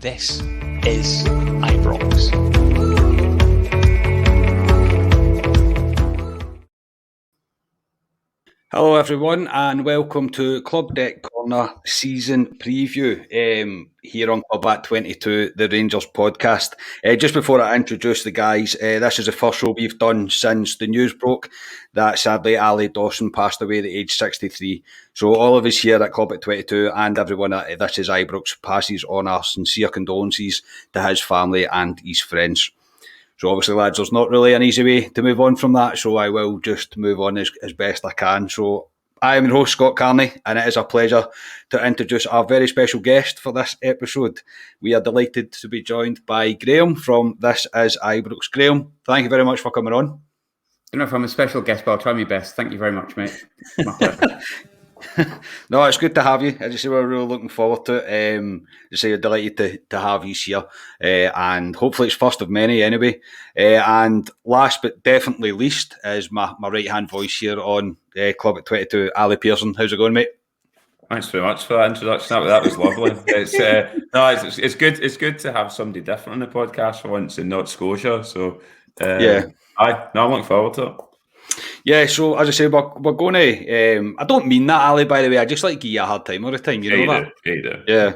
This is Ibrox. Hello everyone and welcome to Club Deck Corner season preview here on Club at 22, the Rangers podcast. Just before I introduce the guys, this is the first show we've done since the news broke that sadly Ali Dawson passed away at age 63. So all of us here at Club at 22 and everyone at This is Ibrox passes on our sincere condolences to his family and his friends. So obviously, lads, there's not really an easy way to move on from that, so I will just move on as best I can. So I am your host, Scott Carney, and it is a pleasure to introduce our very special guest for this episode. We are delighted to be joined by Graham from This is Ibrox. Graham, thank you very much for coming on. I don't know if I'm a special guest, but I'll try my best. Thank you very much, mate. My pleasure. No, it's good to have you. As I say, we're really looking forward to it. As I say, we're delighted to have you here. And hopefully it's first of many anyway. And last but definitely least is my right-hand voice here on Club at 22, Ali Pearson. How's it going, mate? Thanks very much for that introduction. That was lovely. It's good. It's good to have somebody different on the podcast for once and not Scotia. So I'm looking forward to it. Yeah, so as I say, we're going to... I don't mean that, Ali, by the way. I just like to give you a hard time all the time. You know that? You do. Yeah.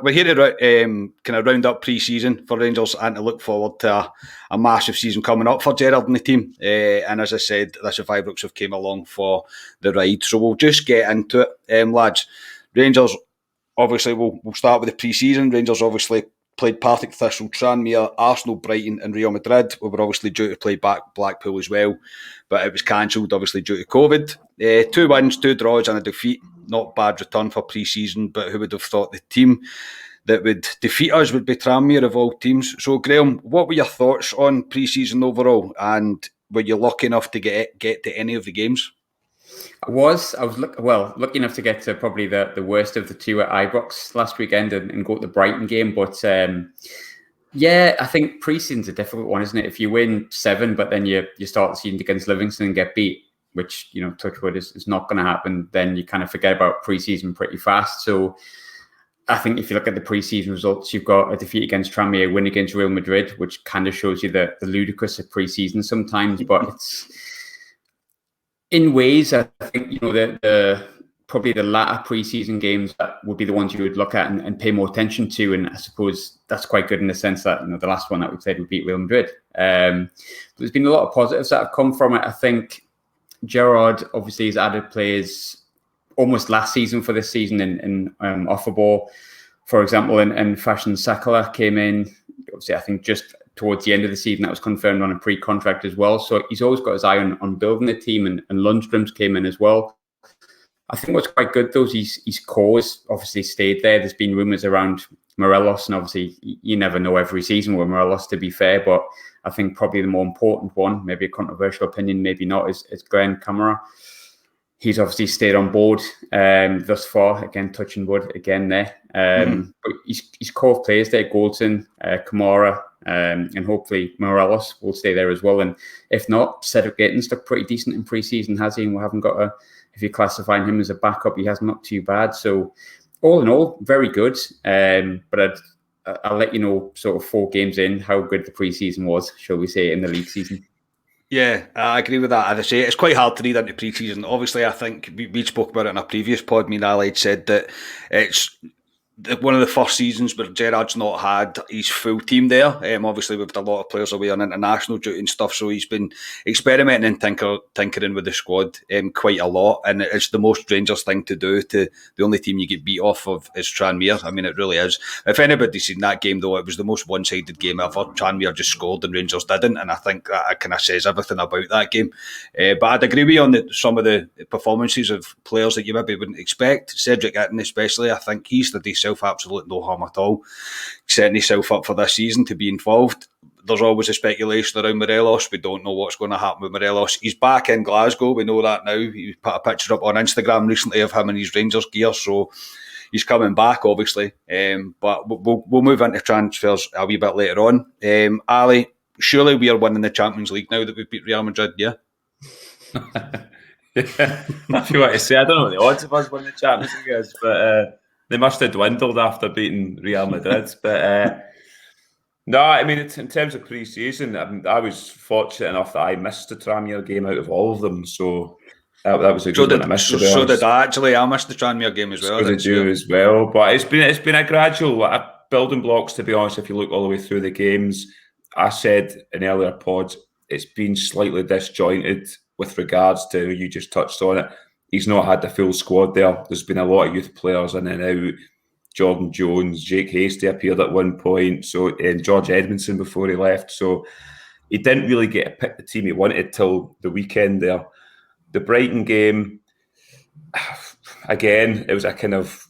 We're here to kind of round up pre-season for Rangers and to look forward to a massive season coming up for Gerrard and the team. And as I said, This is Ibrox have came along for the ride. So we'll just get into it. Lads, Rangers, obviously, we'll start with the pre-season. Rangers obviously played Partick Thistle, Tranmere, Arsenal, Brighton and Real Madrid. We were obviously due to play Blackpool as well, but it was cancelled obviously due to COVID. 2 wins, 2 draws and a defeat. Not bad return for pre-season, but who would have thought the team that would defeat us would be Tranmere of all teams. So Graham, what were your thoughts on pre-season overall, and were you lucky enough to get to any of the games? I was lucky enough to get to probably the worst of the two at Ibrox last weekend and go to the Brighton game. But I think pre-season's a difficult one, isn't it? If you win 7, but then you start the season against Livingston and get beat, which, you know, touch wood is not going to happen, then you kind of forget about pre-season pretty fast. So I think if you look at the pre-season results, you've got a defeat against Tranmere, a win against Real Madrid, which kind of shows you the ludicrous of pre-season sometimes, but it's... In ways, I think, you know, the probably the latter pre-season games that would be the ones you would look at and pay more attention to, and I suppose that's quite good in the sense that, you know, the last one that we played would beat Real Madrid. There's been a lot of positives that have come from it. I think Gerrard obviously has added players almost last season for this season in Offerball, for example, and Fashion Sakala came in. Obviously, I think just towards the end of the season, that was confirmed on a pre-contract as well. So he's always got his eye on building the team, and Lundstrom's came in as well. I think what's quite good, though, is his cause obviously stayed there. There's been rumours around Morelos, and obviously you never know every season with Morelos, to be fair, but I think probably the more important one, maybe a controversial opinion, maybe not, is Glenn Kamara. He's obviously stayed on board thus far. Again, touching wood again there. But his core players there, Goldson, Kamara, and hopefully Morelos will stay there as well. And if not, Cedric Gaten's looked pretty decent in pre-season, has he? And we haven't got if you're classifying him as a backup, he hasn't looked too bad. So all in all, very good. But I'll let you know sort of 4 games in how good the pre-season was, shall we say, in the league season. Yeah, I agree with that. As I say, it's quite hard to read into pre-season. Obviously, I think we spoke about it in a previous pod. Me and Ali had said that it's one of the first seasons where Gerrard's not had his full team there. Obviously, we've had a lot of players away on international duty and stuff, so he's been experimenting and tinkering with the squad quite a lot, and it's the most Rangers thing to do. To the only team you get beat off of is Tranmere. I mean, it really is. If anybody's seen that game, though, it was the most one-sided game ever. Tranmere just scored and Rangers didn't, and I think that kind of says everything about that game. But I'd agree with you on some of the performances of players that you maybe wouldn't expect. Cedric Itten especially, I think he's the absolutely no harm at all, setting himself up for this season to be involved. There's always a speculation around Morelos. We don't know what's going to happen with Morelos. He's back in Glasgow, we know that now. He put a picture up on Instagram recently of him in his Rangers gear, so he's coming back obviously. But we'll move into transfers a wee bit later on. Ali, surely we are winning the Champions League now that we've beat Real Madrid, yeah? Yeah, if you want to say, I don't know what the odds of us winning the Champions League is, but they must have dwindled after beating Real Madrid. But no, I mean, in terms of pre-season, I was fortunate enough that I missed the Tranmere game out of all of them. So that was a good one I missed, to be honest. So did I, actually. I missed the Tranmere game as well. So did you as well. But it's been a gradual building blocks, to be honest. If you look all the way through the games, I said in earlier pods, it's been slightly disjointed with regards to, you just touched on it. He's not had the full squad there. There's been a lot of youth players in and out. Jordan Jones, Jake Hasty appeared at one point, and George Edmondson before he left. So he didn't really get to pick the team he wanted till the weekend there. The Brighton game, again, it was a kind of,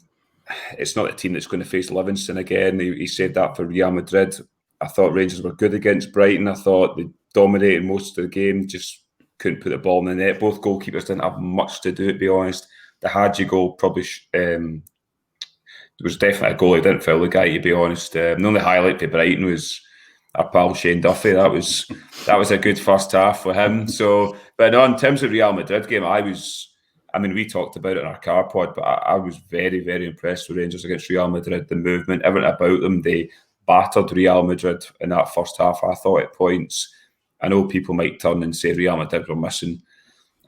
it's not a team that's going to face Livingston again. He said that for Real Madrid. I thought Rangers were good against Brighton. I thought they dominated most of the game, just couldn't put the ball in the net. Both goalkeepers didn't have much to do, to be honest. The Hadji goal probably there was definitely a goal. He didn't foul the guy, to be honest. The only highlight for Brighton was our pal Shane Duffy. That was a good first half for him. So, but no, in terms of Real Madrid game, we talked about it in our car pod, but I was very, very impressed with Rangers against Real Madrid. The movement, everything about them, they battered Real Madrid in that first half. I thought at points, I know people might turn and say Real Madrid were missing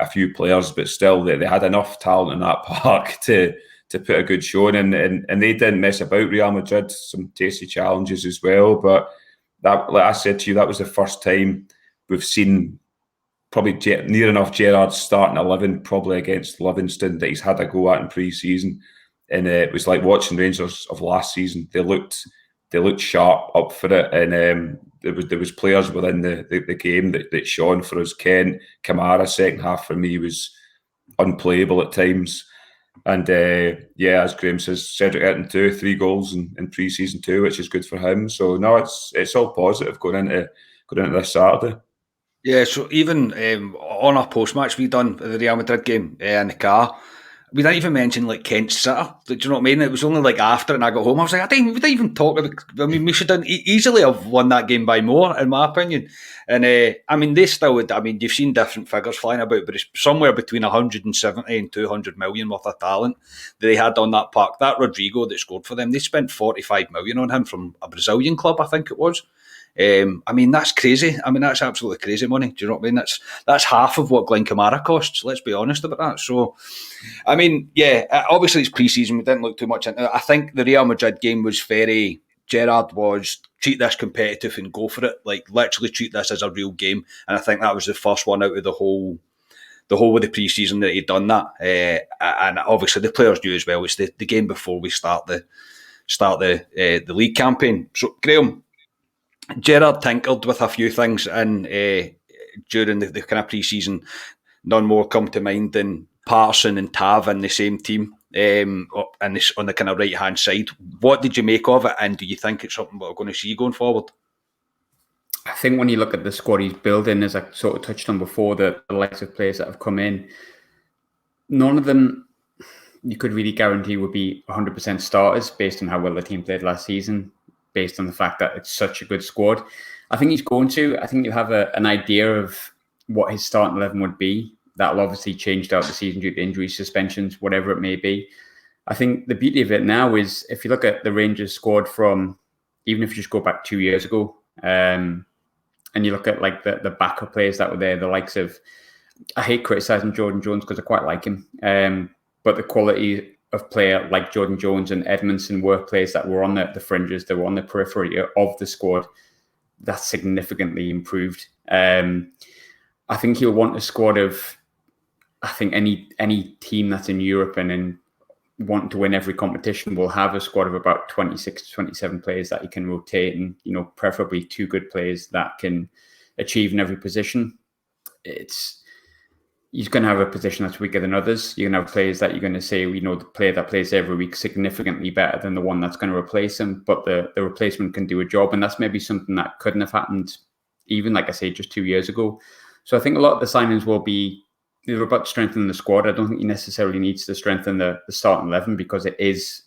a few players, but still they had enough talent in that park to put a good showing, and they didn't mess about. Real Madrid, some tasty challenges as well, but that, like I said to you, that was the first time we've seen probably near enough Gerrard's starting 11 probably against Livingston that he's had a go at in pre-season, and it was like watching Rangers of last season. They looked sharp up for it, and there was players within the game that shone for us. Kamara, second half for me was unplayable at times. And as Graham says, Cedric Ayrton too, 3 goals in pre-season too, which is good for him. So no, it's all positive going into this Saturday. Yeah, so even on our post-match we done the Real Madrid game in the car, we didn't even mention like Kent's sitter. Do you know what I mean? It was only like after, and I got home, I was like, we didn't even talk about. I mean, we should easily have won that game by more, in my opinion. And they still would. I mean, you've seen different figures flying about, but it's somewhere between 170 and 200 million worth of talent that they had on that park. That Rodrigo that scored for them, they spent 45 million on him from a Brazilian club, I think it was. That's crazy. I mean, that's absolutely crazy money. Do you know what I mean? That's half of what Glenn Kamara costs. Let's be honest about that. So, I mean, obviously it's pre-season. We didn't look too much into it. I think the Real Madrid game was very, Gerrard was treat this competitive and go for it. Like literally treat this as a real game. And I think that was the first one out of the whole of the pre-season that he'd done that. And obviously the players knew as well. It's the game before we start the league campaign. So, Graham, Gerrard tinkered with a few things during the kind of pre-season. None more come to mind than Patterson and Tav in the same team and on the kind of right-hand side. What did you make of it, and do you think it's something we're going to see going forward? I think when you look at the squad he's building, as I sort of touched on before, the likes of players that have come in, none of them you could really guarantee would be 100% starters based on how well the team played last season, based on the fact that it's such a good squad. I think you have an idea of what his starting 11 would be. That'll obviously change throughout the season due to injuries, suspensions, whatever it may be. I think the beauty of it now is if you look at the Rangers squad from, even if you just go back 2 years ago, and you look at like the backup players that were there, the likes of, I hate criticising Jordan Jones because I quite like him, but the quality of player like Jordan Jones and Edmondson were players that were on the fringes, they were on the periphery of the squad. That's significantly improved. I think you'll want a squad of, I think any team that's in Europe and in wanting to win every competition will have a squad of about 26 to 27 players that you can rotate, and preferably 2 good players that can achieve in every position. You're going to have a position that's weaker than others. You're going to have players that you're going to say, the player that plays every week significantly better than the one that's going to replace him, but the replacement can do a job. And that's maybe something that couldn't have happened even, like I say, just 2 years ago. So I think a lot of the signings will be, they're about strengthening the squad. I don't think he necessarily needs to strengthen the starting 11 because it is,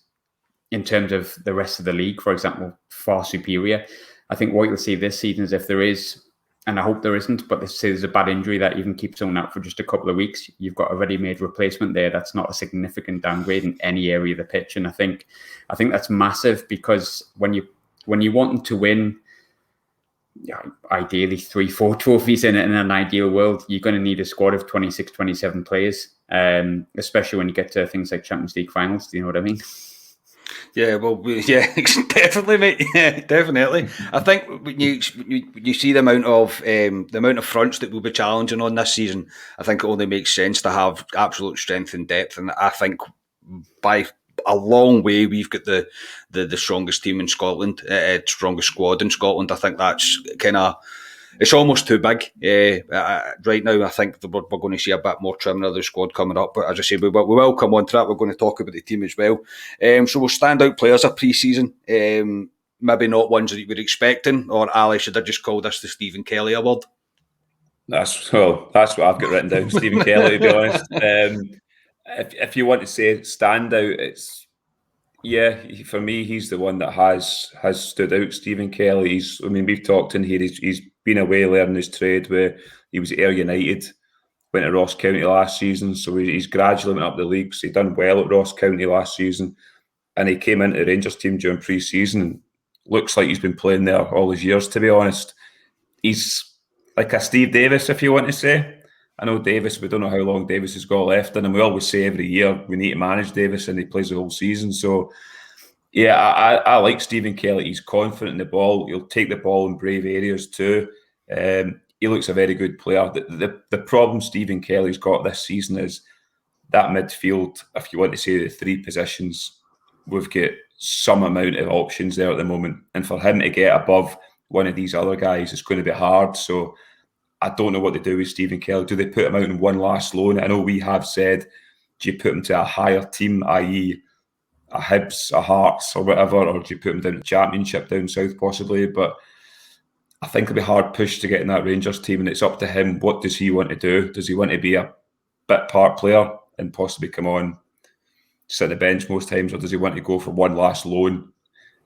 in terms of the rest of the league, for example, far superior. I think what you'll see this season is if there is and I hope there isn't, but they say there's a bad injury that even keeps someone out for just a couple of weeks, you've got a ready-made replacement there. That's not a significant downgrade in any area of the pitch, and I think that's massive, because when you want them to win, ideally 3-4 trophies in an ideal world, you're going to need a squad of 26, 27 players, especially when you get to things like Champions League finals. Do you know what I mean? Yeah, well, yeah, definitely, mate. Yeah, definitely. I think when you see the amount of fronts that we'll be challenging on this season, I think it only makes sense to have absolute strength and depth. And I think by a long way, we've got the strongest team in Scotland, strongest squad in Scotland. I think that's kind of, it's almost too big. Right now, I think we're going to see a bit more trimming of the squad coming up. But as I say, we will come on to that. We're going to talk about the team as well. So we'll stand out players of pre-season. Maybe not ones that you were expecting. Or Ali, should I just call this the Stephen Kelly Award? That's what I've got written down, Stephen Kelly, to be honest. If you want to say standout, for me, he's the one that has stood out. Stephen Kelly. We've talked in here. He's been away learning his trade. Where he was at Ayr United, went to Ross County last season. So he's gradually went up the leagues. He done well at Ross County last season, and he came into the Rangers team during pre-season. Looks like he's been playing there all his years. To be honest, he's like a Steve Davis, if you want to say. I know Davis, we don't know how long Davis has got left in him. We always say every year we need to manage Davis, and he plays the whole season. So, yeah, I like Stephen Kelly. He's confident in the ball. He'll take the ball in brave areas too. He looks a very good player. The problem Stephen Kelly's got this season is that midfield, if you want to say the three positions, we've got some amount of options there at the moment. And for him to get above one of these other guys, it's going to be hard. So, I don't know what to do with Stephen Kelly. Do they put him out in one last loan? I know we have said, do you put him to a higher team, i.e. a Hibs, a Hearts or whatever, or do you put him down to Championship down south possibly? But I think it'll be hard push to get in that Rangers team, and it's up to him. What does he want to do? Does he want to be a bit part player and possibly come on, sit on the bench most times, or does he want to go for one last loan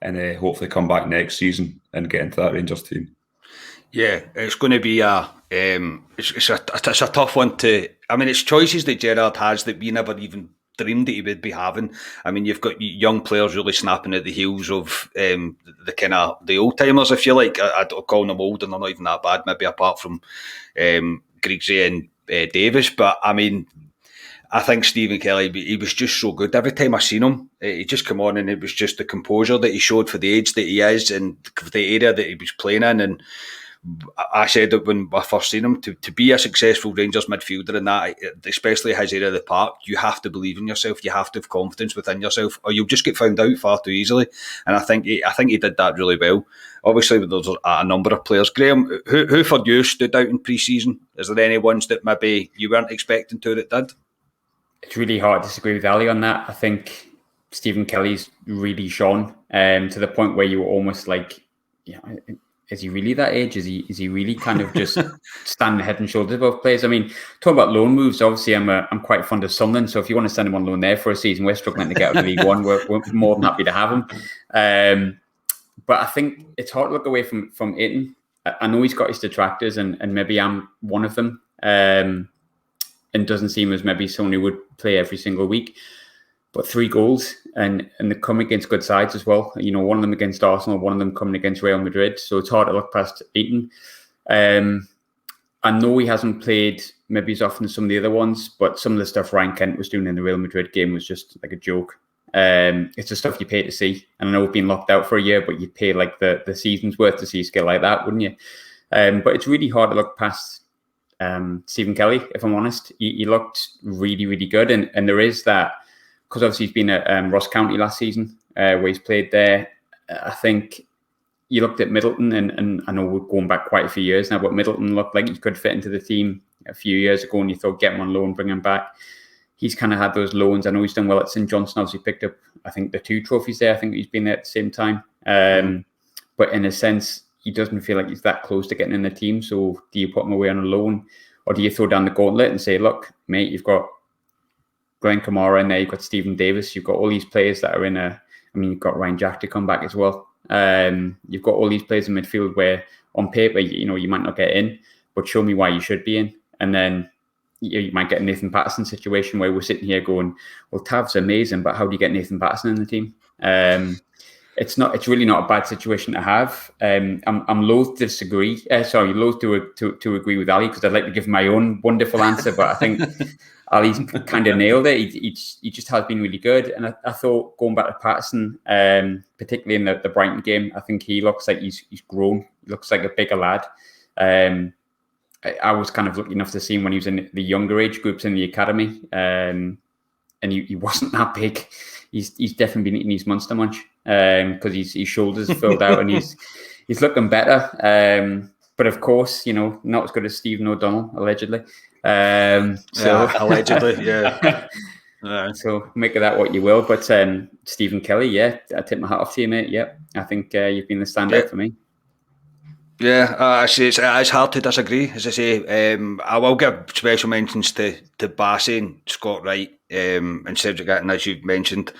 and hopefully come back next season and get into that Rangers team? Yeah, it's going to be it's a tough one to. It's choices that Gerrard has that we never even dreamed that he would be having. You've got young players really snapping at the heels of the old timers, if you like. I don't call them old, and they're not even that bad, maybe apart from Griggsy and Davis. But I think Stephen Kelly, he was just so good. Every time I seen him, he just come on, and it was just the composure that he showed for the age that he is and the area that he was playing in. And I said that when I first seen him, to be a successful Rangers midfielder in that, especially his area of the park, you have to believe in yourself. You have to have confidence within yourself, or you'll just get found out far too easily. And I think he did that really well. Obviously, there's a number of players. Graham, who for you stood out in pre-season? Is there any ones that maybe you weren't expecting to that did? It's really hard to disagree with Ali on that. I think Stephen Kelly's really shone to the point where you were almost like, is he really that age? Is he really kind of just standing head and shoulders above players? Talking about loan moves, obviously I'm quite fond of Sunderland, so if you want to send him on loan there for a season, we're struggling to get out of League One. We're more than happy to have him. But I think it's hard to look away from Itten. I know he's got his detractors, and maybe I'm one of them. And doesn't seem as maybe someone who would play every single week. But 3 goals, and they come against good sides as well. One of them against Arsenal, one of them coming against Real Madrid. So it's hard to look past Itten. I know he hasn't played maybe as often as some of the other ones, but some of the stuff Ryan Kent was doing in the Real Madrid game was just like a joke. It's the stuff you pay to see. And I know we've been locked out for a year, but you'd pay like the season's worth to see a skill like that, wouldn't you? But it's really hard to look past Stephen Kelly, if I'm honest. He looked really, really good. And there is that, because obviously he's been at Ross County last season, where he's played there. I think you looked at Middleton, and I know we're going back quite a few years now, but Middleton looked like he could fit into the team a few years ago, and you thought, get him on loan, bring him back. He's kind of had those loans. I know he's done well at St Johnstone. Obviously picked up, I think, the 2 trophies there. I think he's been there at the same time. But in a sense, he doesn't feel like he's that close to getting in the team. So do you put him away on a loan, or do you throw down the gauntlet and say, look, mate, you've got Glenn Kamara in there, you've got Stephen Davis, you've got all these players that are in you've got Ryan Jack to come back as well. You've got all these players in midfield where on paper, you might not get in, but show me why you should be in. And then you might get a Nathan Patterson situation where we're sitting here going, well, Tav's amazing, but how do you get Nathan Patterson in the team? It's really not a bad situation to have. I'm loath to disagree. Loath to agree with Ali, because I'd like to give my own wonderful answer, but I think Ali's kind of nailed it. He just has been really good, and I thought going back to Patterson, particularly in the Brighton game, I think he looks like he's grown. He looks like a bigger lad. I was kind of lucky enough to see him when he was in the younger age groups in the academy, and he wasn't that big. He's definitely been eating his Monster Munch because his shoulders filled out and he's looking better. But of course, not as good as Stephen O'Donnell, allegedly. Allegedly, yeah. So make of that what you will. But Stephen Kelly, yeah, I tip my hat off to you, mate. Yeah, I think you've been the standout for me. Yeah, it's hard to disagree. As I say, I will give special mentions to Bassey and Scott Wright and Cedric Gatton, as you've mentioned,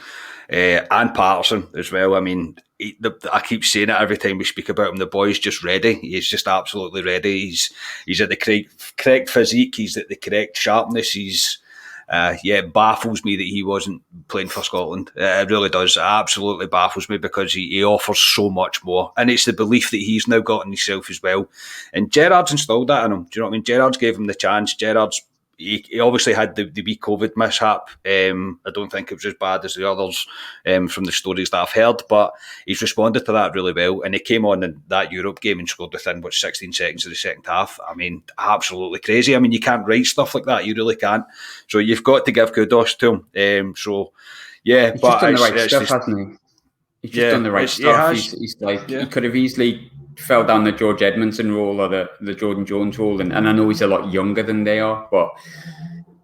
and Patterson as well. I mean, I keep saying it every time we speak about him. The boy's just ready. He's just absolutely ready. He's at the correct physique. He's at the correct sharpness. It baffles me that he wasn't playing for Scotland. It really does. It absolutely baffles me, because he offers so much more. And it's the belief that he's now got in himself as well. And Gerrard's installed that in him. Do you know what I mean? Gerrard's gave him the chance. He obviously had the wee COVID mishap. I don't think it was as bad as the others from the stories that I've heard, but he's responded to that really well. And he came on in that Europe game and scored within 16 seconds of the second half. I mean, absolutely crazy. I mean, you can't write stuff like that. You really can't. So you've got to give kudos to him. He's just done the right stuff, hasn't he? He's just done the right stuff. He could have easily fell down the George Edmondson role or the Jordan Jones role, and I know he's a lot younger than they are, but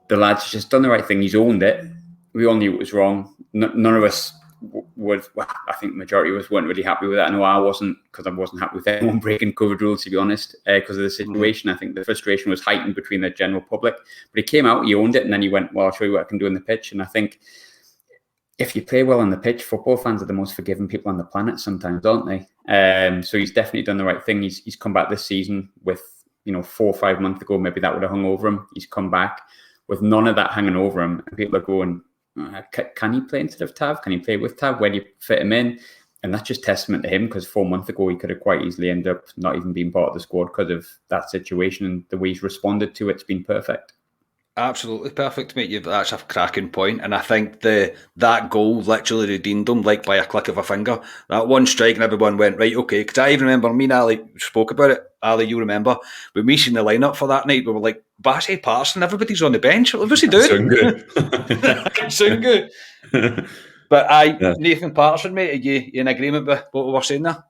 the lad's just done the right thing. He's owned it. We all knew it was wrong. None of us I think the majority of us weren't really happy with that. I know I wasn't, because I wasn't happy with anyone breaking COVID rules, to be honest, because of the situation. I think the frustration was heightened between the general public, but he came out, he owned it, and then he went, well, I'll show you what I can do on the pitch. And I think if you play well on the pitch, football fans are the most forgiving people on the planet sometimes, don't they? So he's definitely done the right thing. He's come back this season with, 4 or 5 months ago, maybe that would have hung over him. He's come back with none of that hanging over him. And people are going, can he play instead of Tav? Can he play with Tav? Where do you fit him in? And that's just testament to him, because 4 months ago, he could have quite easily ended up not even being part of the squad because of that situation, and the way he's responded to it's been perfect. Absolutely perfect, mate. That's a cracking point, and I think that goal literally redeemed him, like by a click of a finger. That one strike, and everyone went, right, okay. Because I even remember, me and Ali spoke about it. Ali, you remember when we seen the lineup for that night? We were like, Bassey, Patterson, everybody's on the bench. What's he doing? Sungu. But Nathan Patterson, mate, are you in agreement with what we were saying there?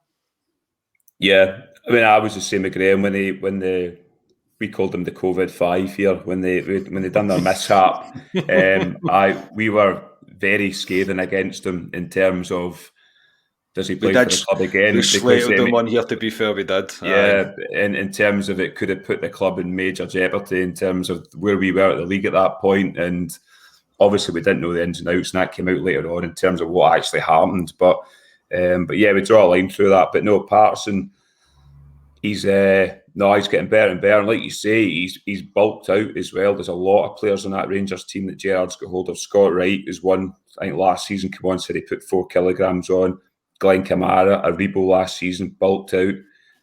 Yeah, I mean, I was the same as Graham when we called them the COVID-5 here when they done their mishap. We were very scathing against them in terms of, does he play for the club again? We slated them on here, to be fair, we did. Yeah, in terms of it could have put the club in major jeopardy in terms of where we were at the league at that point, and obviously we didn't know the ins and outs, and that came out later on in terms of what actually happened. But yeah, we draw a line through that. But no, Patterson, he's getting better and better. And like you say, he's bulked out as well. There's a lot of players on that Rangers team that Gerrard's got hold of. Scott Wright is one. I think last season came on, said he put 4 kilograms on. Glenn Kamara, Aribo last season, bulked out.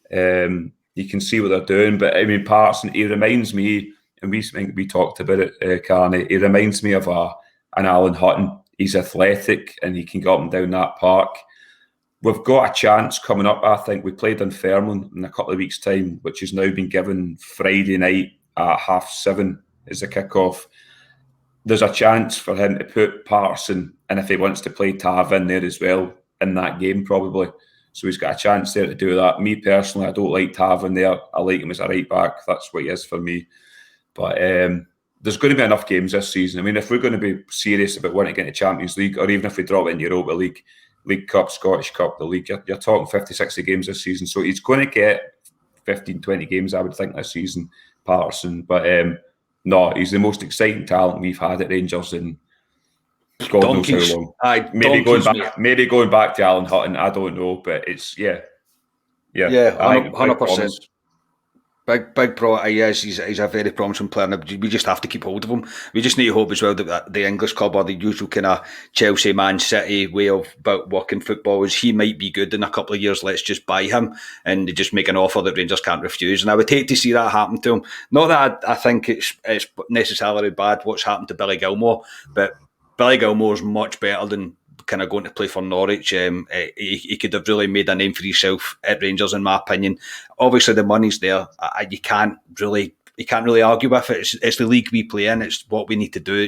You can see what they're doing. But I mean, Patterson, he reminds me, and we talked about it, Carney, he reminds me of an Alan Hutton. He's athletic and he can go up and down that park. We've got a chance coming up, I think. We played Dunfermline in a couple of weeks' time, which has now been given Friday night at 7:30 as a kick-off. There's a chance for him to put Patterson, and if he wants to play Tav in there as well, in that game probably. So he's got a chance there to do that. Me personally, I don't like Tav in there. I like him as a right back. That's what he is for me. But there's going to be enough games this season. I mean, if we're going to be serious about wanting to get into Champions League, or even if we drop in Europa League, League Cup, Scottish Cup, the league, you're talking 50, 60 games this season. So he's going to get 15, 20 games, I would think, this season, Patterson. But no, he's the most exciting talent we've had at Rangers in God knows how long. Maybe going back to Alan Hutton, I don't know. But it's, yeah, Yeah, I think 100%. Big pro, he is. He's a very promising player. We just have to keep hold of him. We just need to hope as well that the English club, or the usual kind of Chelsea, Man City way of working football, is he might be good in a couple of years. Let's just buy him and just make an offer that Rangers can't refuse. And I would hate to see that happen to him. Not that I think it's necessarily bad what's happened to Billy Gilmore, but Billy Gilmore's much better than kind of going to play for Norwich. He could have really made a name for himself at Rangers, in my opinion. Obviously, the money's there. You can't really argue with it. It's the league we play in. It's what we need to do.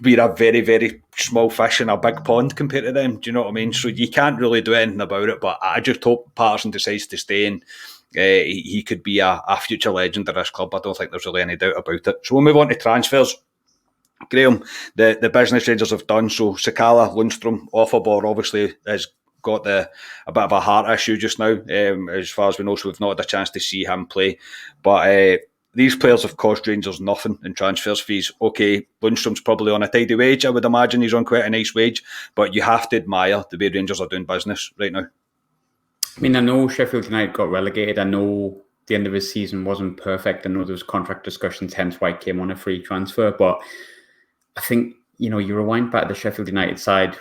We're a very, very small fish in a big pond compared to them. Do you know what I mean? So you can't really do anything about it. But I just hope Patterson decides to stay, and he could be a future legend of this club. I don't think there's really any doubt about it. So we'll move on to transfers. Graham, the business Rangers have done, so Sakala, Lundstrom, Offerbor obviously has got a bit of a heart issue just now, as far as we know, so we've not had a chance to see him play. But these players have cost Rangers nothing in transfers fees. Okay, Lundstrom's probably on a tidy wage, I would imagine he's on quite a nice wage, but you have to admire the way Rangers are doing business right now. I mean, I know Sheffield United got relegated. I know the end of his season wasn't perfect. I know there was contract discussions, hence why he came on a free transfer, but I think, you rewind back to the Sheffield United side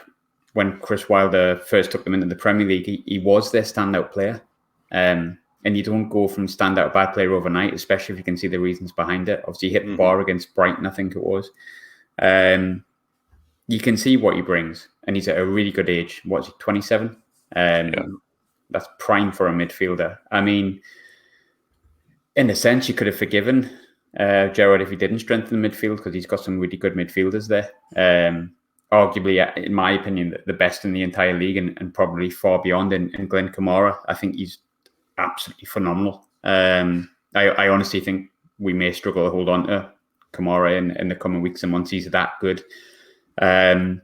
when Chris Wilder first took them into the Premier League, he was their standout player. And you don't go from standout bad player overnight, especially if you can see the reasons behind it. Obviously, he hit the bar against Brighton, I think it was. You can see what he brings, and he's at a really good age. What's he, 27? That's prime for a midfielder. I mean, in a sense, you could have forgiven Gerrard if he didn't strengthen the midfield, because he's got some really good midfielders there. Arguably, in my opinion, the best in the entire league, and probably far beyond in Glenn Kamara. I think he's absolutely phenomenal. I honestly think we may struggle to hold on to Kamara in the coming weeks and months. He's that good. But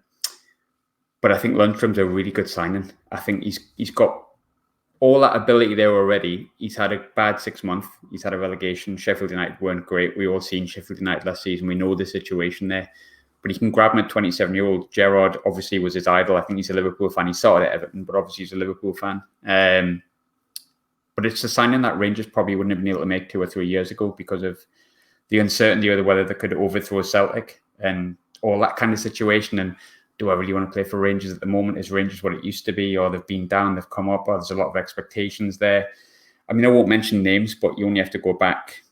I think Lundstrom's a really good signing. I think he's got all that ability there already. He's had a bad 6 months. He's had a relegation. Sheffield United weren't great. We all seen Sheffield United last season. We know the situation there. But he can grab him at 27-year-old. Gerrard obviously was his idol. I think he's a Liverpool fan. He started at Everton, but obviously he's a Liverpool fan. But it's a signing that Rangers probably wouldn't have been able to make 2 or 3 years ago because of the uncertainty of whether they could overthrow Celtic and all that kind of situation. And do I really want to play for Rangers at the moment? Is Rangers what it used to be? Or they've been down, they've come up, or there's a lot of expectations there. I mean, I won't mention names, but you only have to go back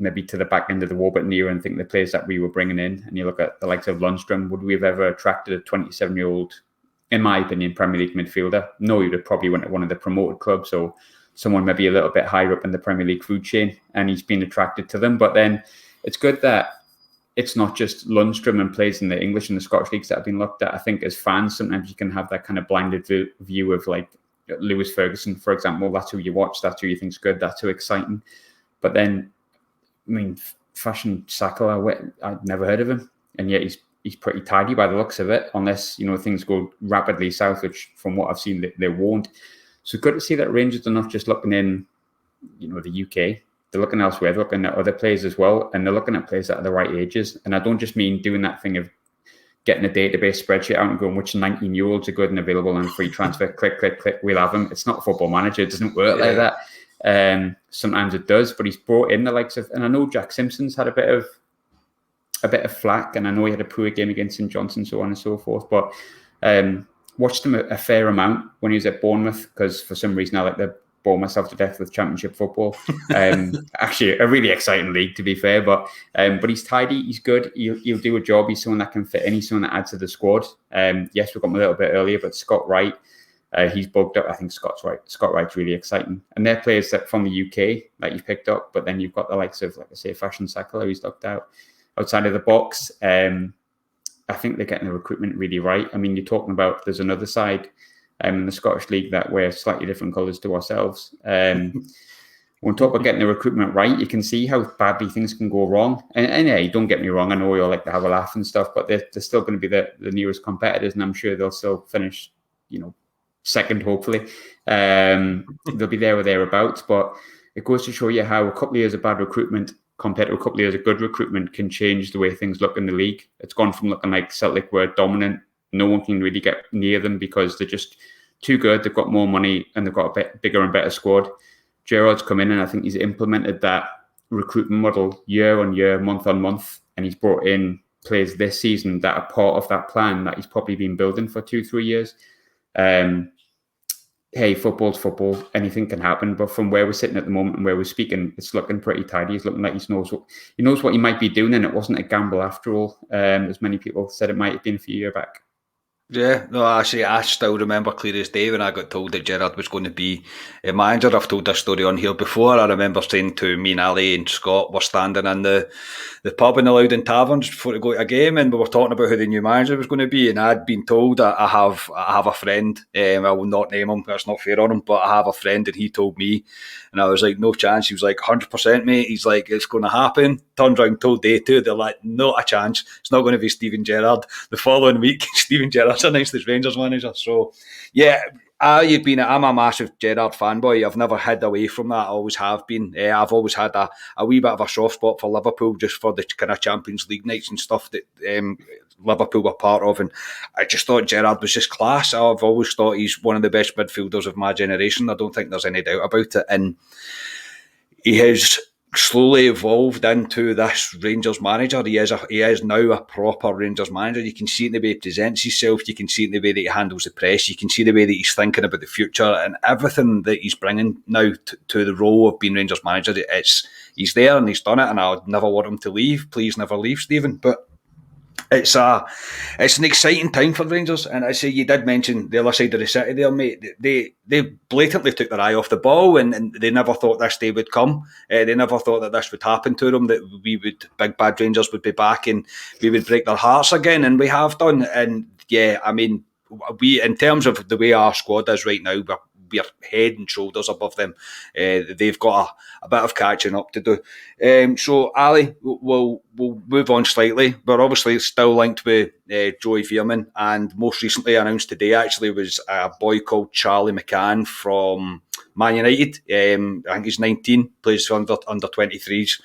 maybe to the back end of the Warburton era and think the players that we were bringing in. And you look at the likes of Lundstrom. Would we have ever attracted a 27-year-old, in my opinion, Premier League midfielder? No, he would have probably went to one of the promoted clubs or someone maybe a little bit higher up in the Premier League food chain, and he's been attracted to them. But then it's good that it's not just Lundstrom and plays in the English and the Scottish leagues that have been looked at. I think as fans, sometimes you can have that kind of blinded view of like Lewis Ferguson, for example. That's who you watch. That's who you think's good. That's who exciting. But then, I mean, Fashion Sakala, I'd never heard of him, and yet he's pretty tidy by the looks of it. Unless things go rapidly south, which from what I've seen they won't. So good to see that Rangers are not just looking in, the UK. They're looking elsewhere. They're looking at other players as well, and they're looking at players that are the right ages. And I don't just mean doing that thing of getting a database spreadsheet out and going which 19-year-olds are good and available on free transfer. Click, click, click. We'll have them. It's not a Football Manager. It doesn't work like that. Sometimes it does, but he's brought in the likes of, and I know Jack Simpson's had a bit of flack, and I know he had a poor game against St Johnstone, so on and so forth. But watched him a fair amount when he was at Bournemouth, because for some reason I like to bore myself to death with Championship football. Actually, a really exciting league, to be fair. But he's tidy, he's good, he'll do a job. He's someone that can fit in. He's someone that adds to the squad. Yes, we got him a little bit earlier, but Scott Wright, he's bugged up. I think Scott Wright's really exciting. And they're players that from the UK that you've picked up, but then you've got the likes of, like I say, Fashion Sakala, who's looked out outside of the box. I think they're getting the recruitment really right. I mean, you're talking about there's another side in the Scottish League that wear slightly different colours to ourselves. When we talk about getting the recruitment right, you can see how badly things can go wrong. And hey, don't get me wrong, I know we all like to have a laugh and stuff, but they're still going to be the nearest competitors, and I'm sure they'll still finish, second, hopefully. They'll be there or thereabouts, but it goes to show you how a couple of years of bad recruitment compared to a couple of years of good recruitment can change the way things look in the league. It's gone from looking like Celtic were dominant. No one can really get near them because they're too good. They've got more money and they've got a bit bigger and better squad. Gerrard's come in and I think he's implemented that recruitment model year on year, month on month, and he's brought in players this season that are part of that plan that he's probably been building for 2-3 years. Hey, football's football. Anything can happen. But from where we're sitting at the moment and where we're speaking, it's looking pretty tidy. He's looking like he knows what he might be doing, and it wasn't a gamble after all, as many people said it might have been a few years back. Yeah, no, actually, I still remember clear as day when I got told that Gerrard was going to be a manager. I've told this story on here before. I remember saying to me and Ali and Scott, we're standing in the pub in the Loudon Taverns before to go to a game, and we were talking about who the new manager was going to be, and I'd been told that I have a friend, I will not name him, that's not fair on him, but I have a friend, and he told me, and I was like, no chance. He was like, 100% mate. He's like, it's going to happen. Turned around, told day two, they're like, not a chance. It's not going to be Steven Gerrard. The following week, Steven Gerrard's announced as Rangers manager. So, yeah, I'm a massive Gerrard fanboy. I've never hid away from that. I always have been. I've always had a wee bit of a soft spot for Liverpool, just for the kind of Champions League nights and stuff that Liverpool were part of. And I just thought Gerrard was just class. I've always thought he's one of the best midfielders of my generation. I don't think there's any doubt about it. And he has slowly evolved into this Rangers manager. He is now a proper Rangers manager. You can see it in the way he presents himself. You can see it in the way that he handles the press. You can see the way that he's thinking about the future and everything that he's bringing now to the role of being Rangers manager. He's there and he's done it, and I would never want him to leave. Please never leave, Stephen. But it's an exciting time for Rangers, and I say you did mention the other side of the city there, mate. They blatantly took their eye off the ball, and they never thought this day would come. They never thought that this would happen to them. That big bad Rangers would be back, and we would break their hearts again, and we have done. And yeah, I mean, in terms of the way our squad is right now, we're head and shoulders above them. They've got a bit of catching up to do. So, Ali, we'll move on slightly. We're obviously still linked with Joey Veerman, and most recently announced today actually was a boy called Charlie McCann from Man United. I think he's 19, plays for under 23s.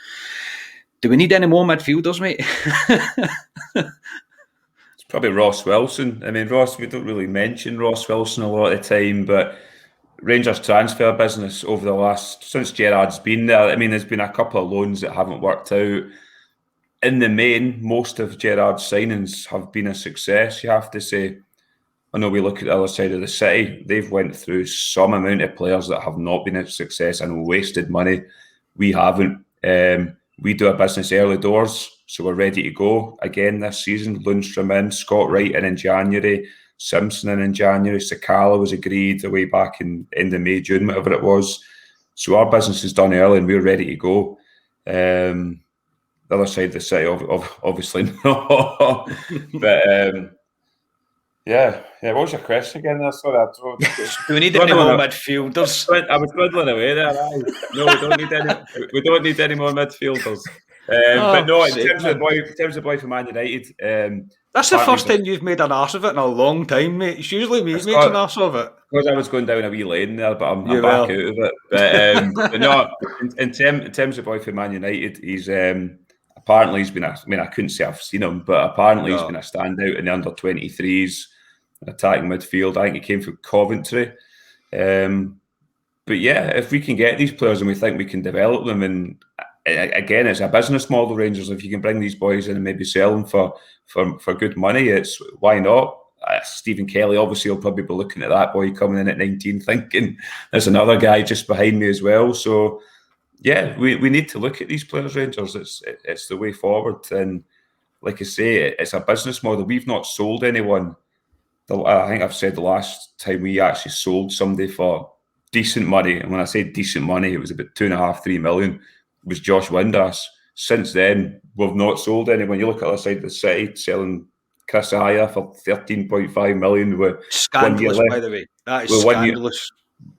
Do we need any more midfielders, mate? It's probably Ross Wilson. I mean, we don't really mention Ross Wilson a lot of the time, but Rangers transfer business since Gerrard's been there, I mean, there's been a couple of loans that haven't worked out. In the main, most of Gerrard's signings have been a success, you have to say. I know we look at the other side of the city, they've went through some amount of players that have not been a success and wasted money. We haven't. We do a business early doors, so we're ready to go again this season. Lundstrom in, Scott Wright in January, Simpson in January, Sakala was agreed way back in end of May, June, whatever it was. So our business is done early and we're ready to go. The other side of the city, obviously not. But yeah. What was your question again? Sorry, do we need any more midfielders? I was twiddling away there. No, we don't need any more midfielders. But no, in terms of the boy from Man United, that's the first time you've made an arse of it in a long time, mate. It's usually me who makes an arse of it. Because I was going down a wee lane there, but I'm back out of it. But no, in terms of boy from Man United, he's apparently he's been I couldn't say I've seen him, but apparently he's been a standout in the under 23s, attacking midfield. I think he came from Coventry. But yeah, if we can get these players and we think we can develop them, and again, it's a business model, Rangers. If you can bring these boys in and maybe sell them for good money, it's why not? Stephen Kelly obviously will probably be looking at that boy coming in at 19 thinking there's another guy just behind me as well. So yeah, we need to look at these players, Rangers. It's the way forward. And like I say, it's a business model. We've not sold anyone. I think I've said the last time we actually sold somebody for decent money, and when I say decent money, it was about 2.5-3 million, was Josh Windass. Since then, we've not sold anyone. You look at the other side of the city, selling Chris Aya for 13.5 million. With scandalous, by the way. That is scandalous.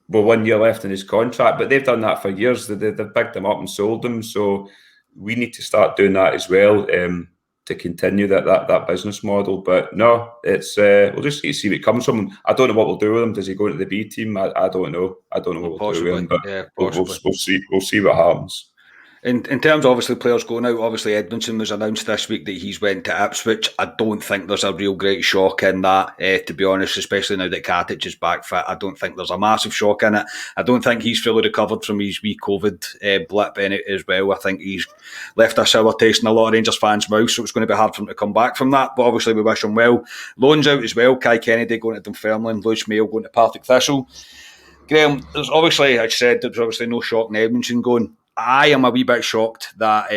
With 1 year left in his contract, but they've done that for years. They've picked them up and sold them. So we need to start doing that as well to continue that business model. But no, it's we'll just need to see what comes from him. I don't know what we'll do with him. Does he go into the B team? I don't know. I don't know what we'll do with him. But we'll see what happens. In terms of obviously players going out, obviously Edmondson was announced this week that he's went to Ipswich. I don't think there's a real great shock in that, to be honest, especially now that Katic is back fit. I don't think there's a massive shock in it. I don't think he's fully recovered from his wee COVID blip in it as well. I think he's left a sour taste in a lot of Rangers fans' mouths, so it's going to be hard for him to come back from that. But obviously we wish him well. Loans out as well. Kai Kennedy going to Dunfermline, Lewis Mayo going to Partick Thistle. Graham, there's obviously, I said, there's obviously no shock in Edmondson going. I am a wee bit shocked that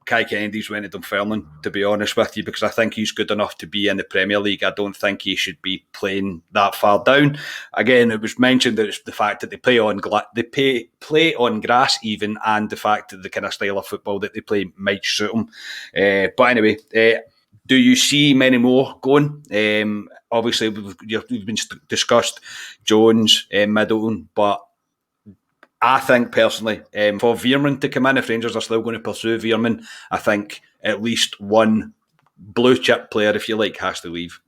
Kai Kennedy's went to Dunfermline, to be honest with you, because I think he's good enough to be in the Premier League. I don't think he should be playing that far down. Again, it was mentioned that it's the fact that they play on grass even, and the fact that the kind of style of football that they play might suit them. But anyway, do you see many more going? Obviously, we've been discussed Jones, Middleton, but I think personally, for Veerman to come in, if Rangers are still going to pursue Veerman, I think at least one blue chip player, if you like, has to leave.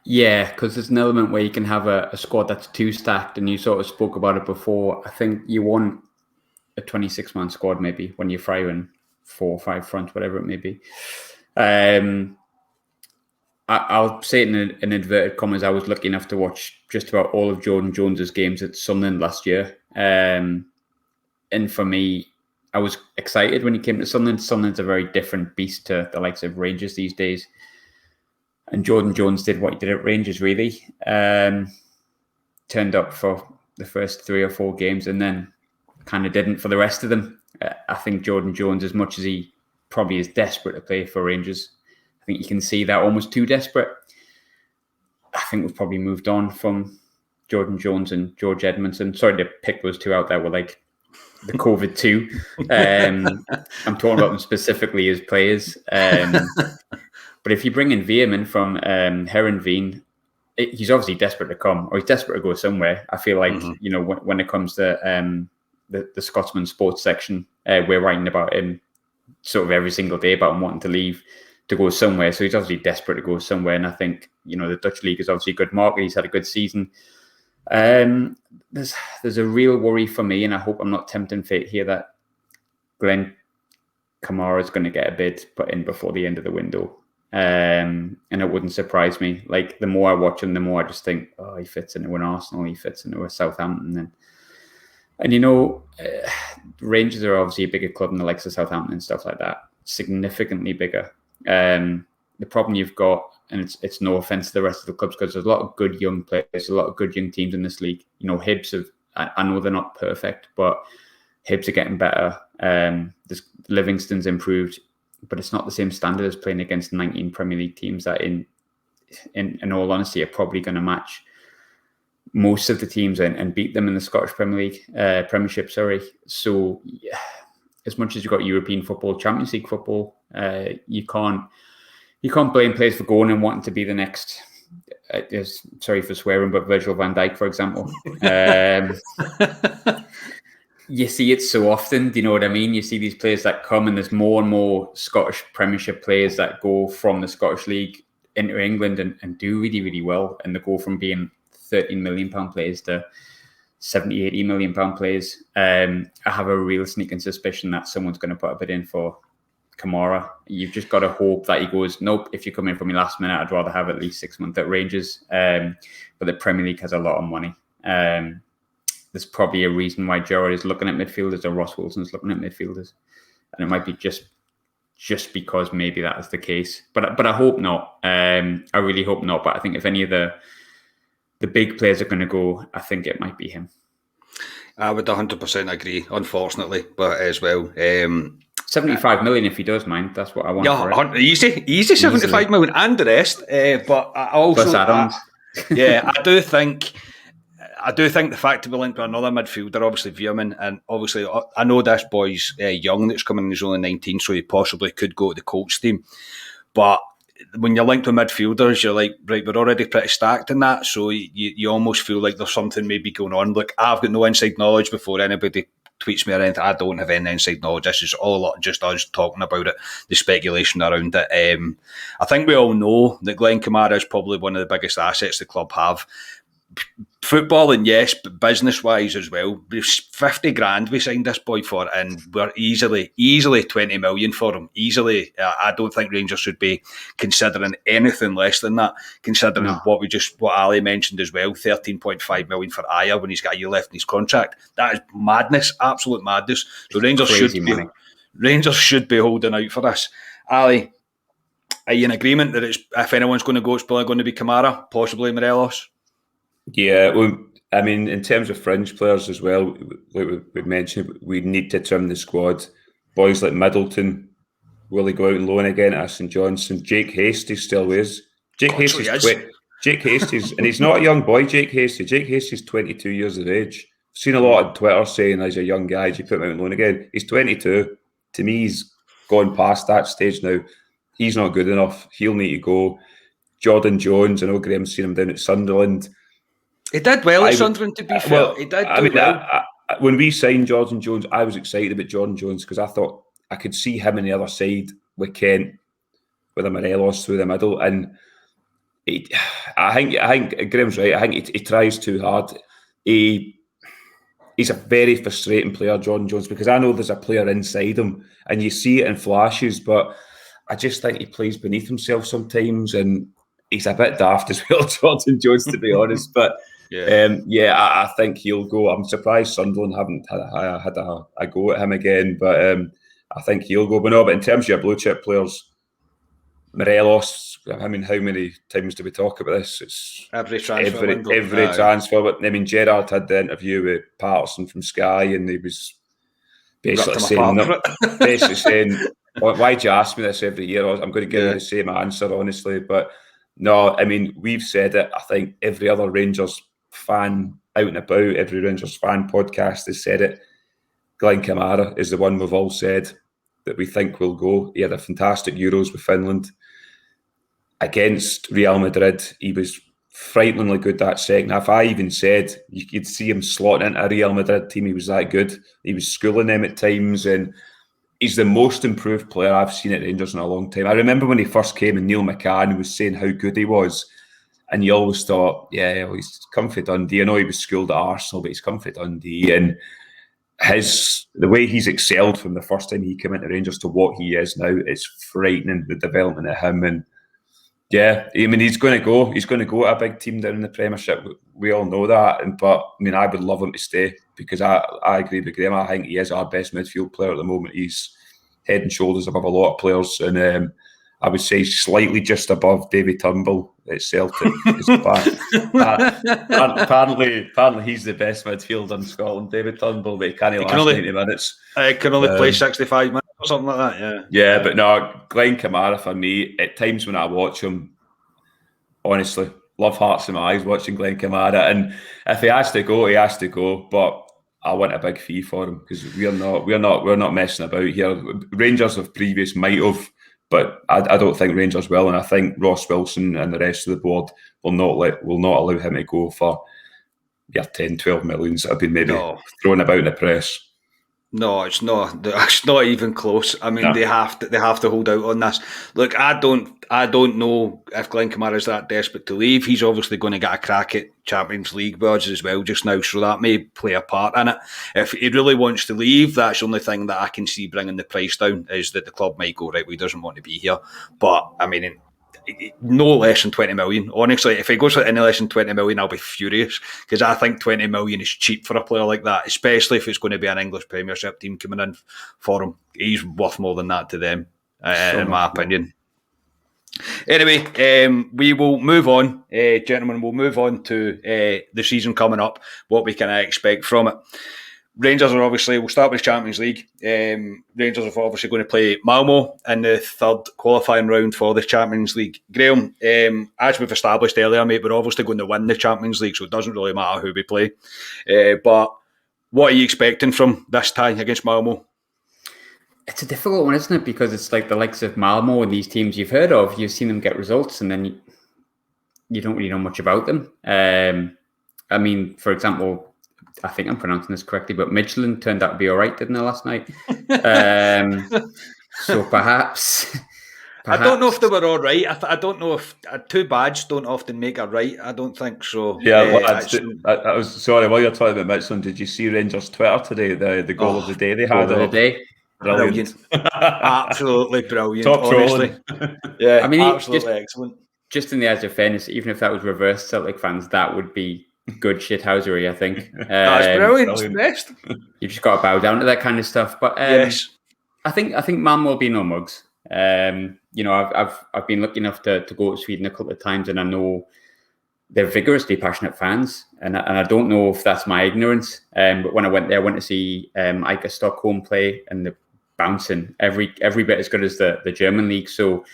Yeah, because there's an element where you can have a squad that's too stacked, and you sort of spoke about it before. I think you want a 26-man squad maybe when you're firing 4 or 5 front, whatever it may be. I'll say it in inverted commas, I was lucky enough to watch just about all of Jordan Jones's games at Sunderland last year. And for me, I was excited when he came to Sunderland. Sunderland's a very different beast to the likes of Rangers these days. And Jordan Jones did what he did at Rangers, really. Turned up for the first 3 or 4 games and then kind of didn't for the rest of them. I think Jordan Jones, as much as he probably is desperate to play for Rangers, I think you can see that almost too desperate. I think we've probably moved on from Jordan Jones and George Edmondson. Sorry to pick those two out there with like the COVID two. I'm talking about them specifically as players. But if you bring in Veerman from Heerenveen, he's obviously desperate to come, or he's desperate to go somewhere. I feel like, you know, when it comes to the Scotsman sports section, we're writing about him sort of every single day about him wanting to leave to go somewhere. So he's obviously desperate to go somewhere. And I think, you know, the Dutch league is obviously a good market. He's had a good season. There's a real worry for me, and I hope I'm not tempting fate here, that Glenn Kamara is going to get a bid put in before the end of the window. And it wouldn't surprise me. Like, the more I watch him, the more I just think, oh, he fits into an Arsenal, he fits into a Southampton. And you know, Rangers are obviously a bigger club than the likes of Southampton and stuff like that. Significantly bigger. The problem you've got, and it's no offense to the rest of the clubs, because there's a lot of good young players, a lot of good young teams in this league. You know, Hibs have, I know they're not perfect, but Hibs are getting better. Livingston's improved, but it's not the same standard as playing against 19 Premier League teams that, in all honesty, are probably going to match most of the teams and beat them in the Scottish Premiership. So, yeah, as much as you've got European football, Champions League football, you can't blame players for going and wanting to be the next. Sorry for swearing, but Virgil van Dijk, for example. You see it so often. Do you know what I mean? You see these players that come, and there's more and more Scottish Premiership players that go from the Scottish League into England and do really, really well, and they go from being £13 million players to 70, 80 million pound players. I have a real sneaking suspicion that someone's going to put a bid in for Kamara. You've just got to hope that he goes, nope, if you come in for me last minute, I'd rather have at least 6 months at Rangers. But the Premier League has a lot of money. There's probably a reason why Gerrard is looking at midfielders, or Ross Wilson's looking at midfielders. And it might be just because maybe that is the case. But I hope not. I really hope not. But I think if any of the big players are going to go, I think it might be him. I would 100% agree, unfortunately, but as well. 75 million if he does, mind. That's what I want. Yeah, easy 75 million and the rest. But I also, plus add-ons. I do think the fact that we're linked with another midfielder, obviously Veerman, and obviously I know this boy's young that's coming in, he's only 19, so he possibly could go to the Colts team. But when you're linked with midfielders, you're like, right, we're already pretty stacked in that, so you almost feel like there's something maybe going on. Look, I've got no inside knowledge before anybody tweets me or anything. I don't have any inside knowledge. This is all just us talking about it, the speculation around it. I think we all know that Glenn Kamara is probably one of the biggest assets the club have. footballing, yes, but business-wise as well. 50 grand we signed this boy for, and we're easily 20 million for him. Easily. I don't think Rangers should be considering anything less than that, considering what Ali mentioned as well, 13.5 million for Aya when he's got a year left in his contract. That is madness, absolute madness. So Rangers should be holding out for this. Ali, are you in agreement that if anyone's going to go, it's probably going to be Kamara, possibly Morelos? Yeah, well, I mean, in terms of fringe players as well, like we mentioned, we need to trim the squad. Boys like Middleton, will he go out and loan again at St Johnstone? Jake Hastie's still is. Jake Hastie's, and he's not a young boy, Jake Hastie. Jake Hastie's 22 years of age. I've seen a lot on Twitter saying he's a young guy, do you put him out on loan again? He's 22. To me, he's gone past that stage now. He's not good enough. He'll need to go. Jordan Jones, I know Graham's seen him down at Sunderland. He did well at Sunderland, to be fair. Well, he did well. When we signed Jordan Jones, I was excited about Jordan Jones because I thought I could see him on the other side with Kent, with a Morelos through the middle. And I think Graham's right. I think he tries too hard. He's a very frustrating player, Jordan Jones, because I know there's a player inside him and you see it in flashes, but I just think he plays beneath himself sometimes, and he's a bit daft as well, Jordan Jones, to be honest. But I think he'll go. I'm surprised Sunderland haven't had a go at him again, but I think he'll go. But no, but in terms of your blue chip players, Morelos, I mean, how many times do we talk about this? It's every transfer window. Every transfer. But I mean, Gerrard had the interview with Patterson from Sky, and he was basically saying, why do you ask me this every year? I'm going to give you the same answer, honestly. But no, I mean, we've said it. I think every other Rangers fan out and about, every Rangers fan podcast has said it. Glenn Kamara is the one we've all said that we think will go. He had a fantastic Euros with Finland. Against Real Madrid, he was frighteningly good that second half. I even said you could see him slotting into a Real Madrid team. He was that good. He was schooling them at times, and he's the most improved player I've seen at Rangers in a long time. I remember when he first came and Neil McCann was saying how good he was, and you always thought, he's come for Dundee. I know he was schooled at Arsenal, but he's come for Dundee. And the way he's excelled from the first time he came into Rangers to what he is now, it's frightening, the development of him. And I mean, he's going to go. He's going to go to a big team down in the Premiership. We all know that. But I mean, I would love him to stay because I agree with Graham. I think he is our best midfield player at the moment. He's head and shoulders above a lot of players, and I would say slightly just above David Turnbull at Celtic. Apparently, he's the best midfielder in Scotland, David Turnbull, but he can't last 90 minutes. He can only play 65 minutes or something like that, Yeah, but no, Glenn Kamara, for me, at times when I watch him, honestly, love hearts in my eyes watching Glenn Kamara. And if he has to go, he has to go. But I want a big fee for him because we're not messing about here. Rangers of previous might have, but I don't think Rangers will, and I think Ross Wilson and the rest of the board will not allow him to go for 10, 12 millions that have been maybe thrown about in the press. No, it's not. It's not even close. I mean, they have to hold out on this. Look, I don't know if Glenn Kamara is that desperate to leave. He's obviously going to get a crack at Champions League odds as well just now, so that may play a part in it. If he really wants to leave, that's the only thing that I can see bringing the price down is that the club might go, right, well, he doesn't want to be here. But I mean, no less than 20 million. Honestly, if he goes for any less than 20 million, I'll be furious because I think 20 million is cheap for a player like that, especially if it's going to be an English Premiership team coming in for him. He's worth more than that to them, in my opinion. Anyway, we will move on, gentlemen. We'll move on to the season coming up, what we can expect from it. Rangers are obviously, we'll start with Champions League. Rangers are obviously going to play Malmo in the third qualifying round for the Champions League. Graham, as we've established earlier, mate, we're obviously going to win the Champions League, so it doesn't really matter who we play. But what are you expecting from this tie against Malmo? It's a difficult one, isn't it? Because it's like the likes of Malmo and these teams you've heard of, you've seen them get results, and then you don't really know much about them. I mean, for example, I think I'm pronouncing this correctly, but Michelin turned out to be all right, didn't it, last night? So perhaps I don't know if they were all right. I don't know if two bads don't often make a right. I don't think so. Yeah, lads, I was sorry, while you're talking about Midtjylland, did you see Rangers' Twitter today? The goal of the day they had? Goal of the day. Brilliant. Absolutely brilliant, Top honestly. trolling. Yeah, I mean, absolutely excellent. Just in the edge of fairness, even if that was reversed Celtic fans, that would be good shithousery, I think. That's brilliant. It's the best. You've just got to bow down to that kind of stuff. But yes. I think Malmo will be no mugs. I've been lucky enough to go to Sweden a couple of times, and I know they're vigorously passionate fans, and I don't know if that's my ignorance. But when I went there, I went to see ICA Stockholm play, and the bouncing every bit as good as the German league. So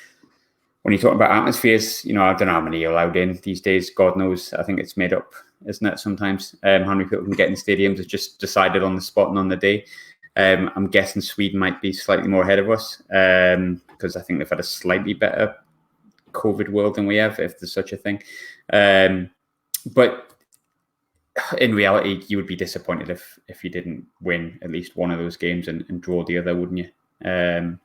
when you talk about atmospheres, I don't know how many you're allowed in these days. God knows. I think it's made up, isn't it? Sometimes how many people can get in stadiums is just decided on the spot and on the day. I'm guessing Sweden might be slightly more ahead of us because I think they've had a slightly better COVID world than we have, if there's such a thing. But in reality, you would be disappointed if you didn't win at least one of those games and draw the other, wouldn't you?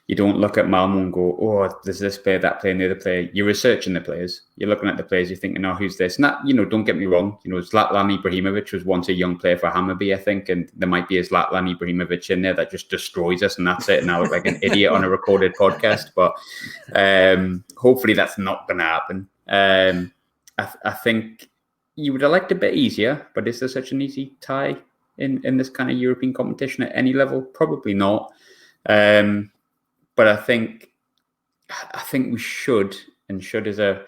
You don't look at Malmo and go, oh, there's this player, that player, and the other player. You're researching the players. You're looking at the players. You're thinking, oh, who's this? And that, don't get me wrong. Zlatan Ibrahimovic was once a young player for Hammarby, I think, and there might be a Zlatan Ibrahimovic in there that just destroys us, and that's it. And I look like an idiot on a recorded podcast. But hopefully that's not going to happen. I think you would have liked a bit easier, but is there such an easy tie in this kind of European competition at any level? Probably not. But I think we should, and should is a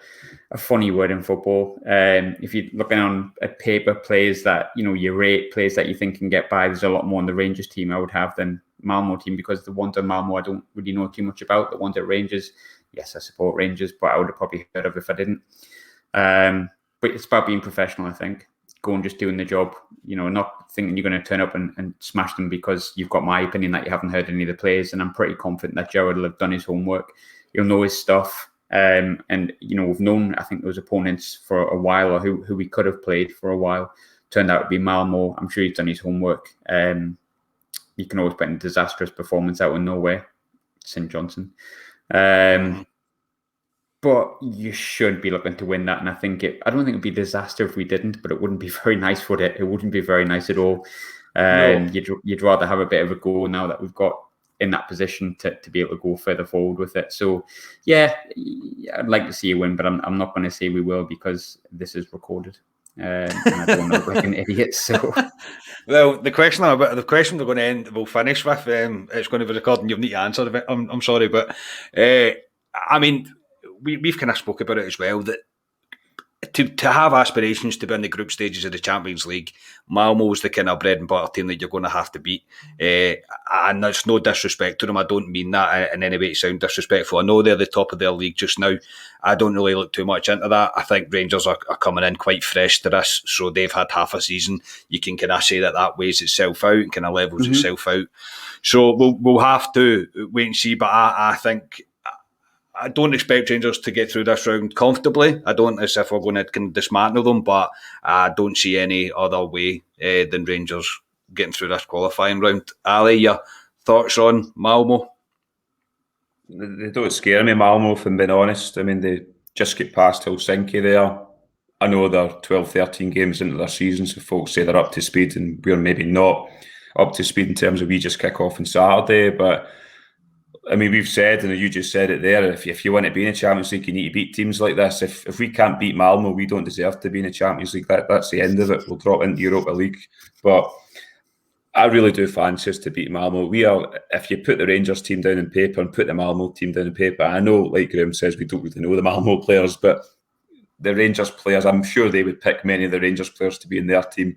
funny word in football. If you're looking on a paper, players that you rate, players that you think can get by, there's a lot more on the Rangers team I would have than Malmo team, because the ones at Malmo I don't really know too much about. The ones at Rangers, yes, I support Rangers, but I would have probably heard of if I didn't. But it's about being professional, I think. Go and just doing the job, not thinking you're going to turn up and smash them because you've got my opinion that you haven't heard any of the players. And I'm pretty confident that Gerrard will have done his homework. He'll know his stuff. And, we've known, I think, those opponents for a while, or who we could have played for a while. Turned out to be Malmo. I'm sure he's done his homework. You can always put a disastrous performance out of nowhere. St. Johnson. But you should be looking to win that, and I don't think it'd be a disaster if we didn't. But it wouldn't be very nice, would it? It wouldn't be very nice at all. No. You'd rather have a bit of a go now that we've got in that position to be able to go further forward with it. So, yeah, I'd like to see you win, but I'm not going to say we will, because this is recorded, and I don't look like an idiot. So, well, the question we're going to end, we'll finish with. It's going to be recorded, and you'll need to answer it. I'm sorry, but I mean, we've kind of spoke about it as well, that to have aspirations to be in the group stages of the Champions League, Malmo's the kind of bread and butter team that you're going to have to beat. And there's no disrespect to them. I don't mean that in any way to sound disrespectful. I know they're the top of their league just now. I don't really look too much into that. I think Rangers are coming in quite fresh to this, so they've had half a season. You can kind of say that weighs itself out and kind of levels itself out. So we'll have to wait and see. But I think I don't expect Rangers to get through this round comfortably. I don't, as if we're going to dismantle them, but I don't see any other way than Rangers getting through this qualifying round. Ali, your thoughts on Malmo? They don't scare me, Malmo, if I'm being honest. I mean, they just get past Helsinki there. I know they're 12, 13 games into their season, so folks say they're up to speed, and we're maybe not up to speed in terms of we just kick off on Saturday, but I mean, we've said, and you just said it there, if you want to be in the Champions League, you need to beat teams like this. If we can't beat Malmo, we don't deserve to be in the Champions League. That's the end of it. We'll drop into Europa League. But I really do fancy us to beat Malmo. If you put the Rangers team down in paper and put the Malmo team down in paper, I know, like Graham says, we don't really know the Malmo players, but the Rangers players, I'm sure they would pick many of the Rangers players to be in their team.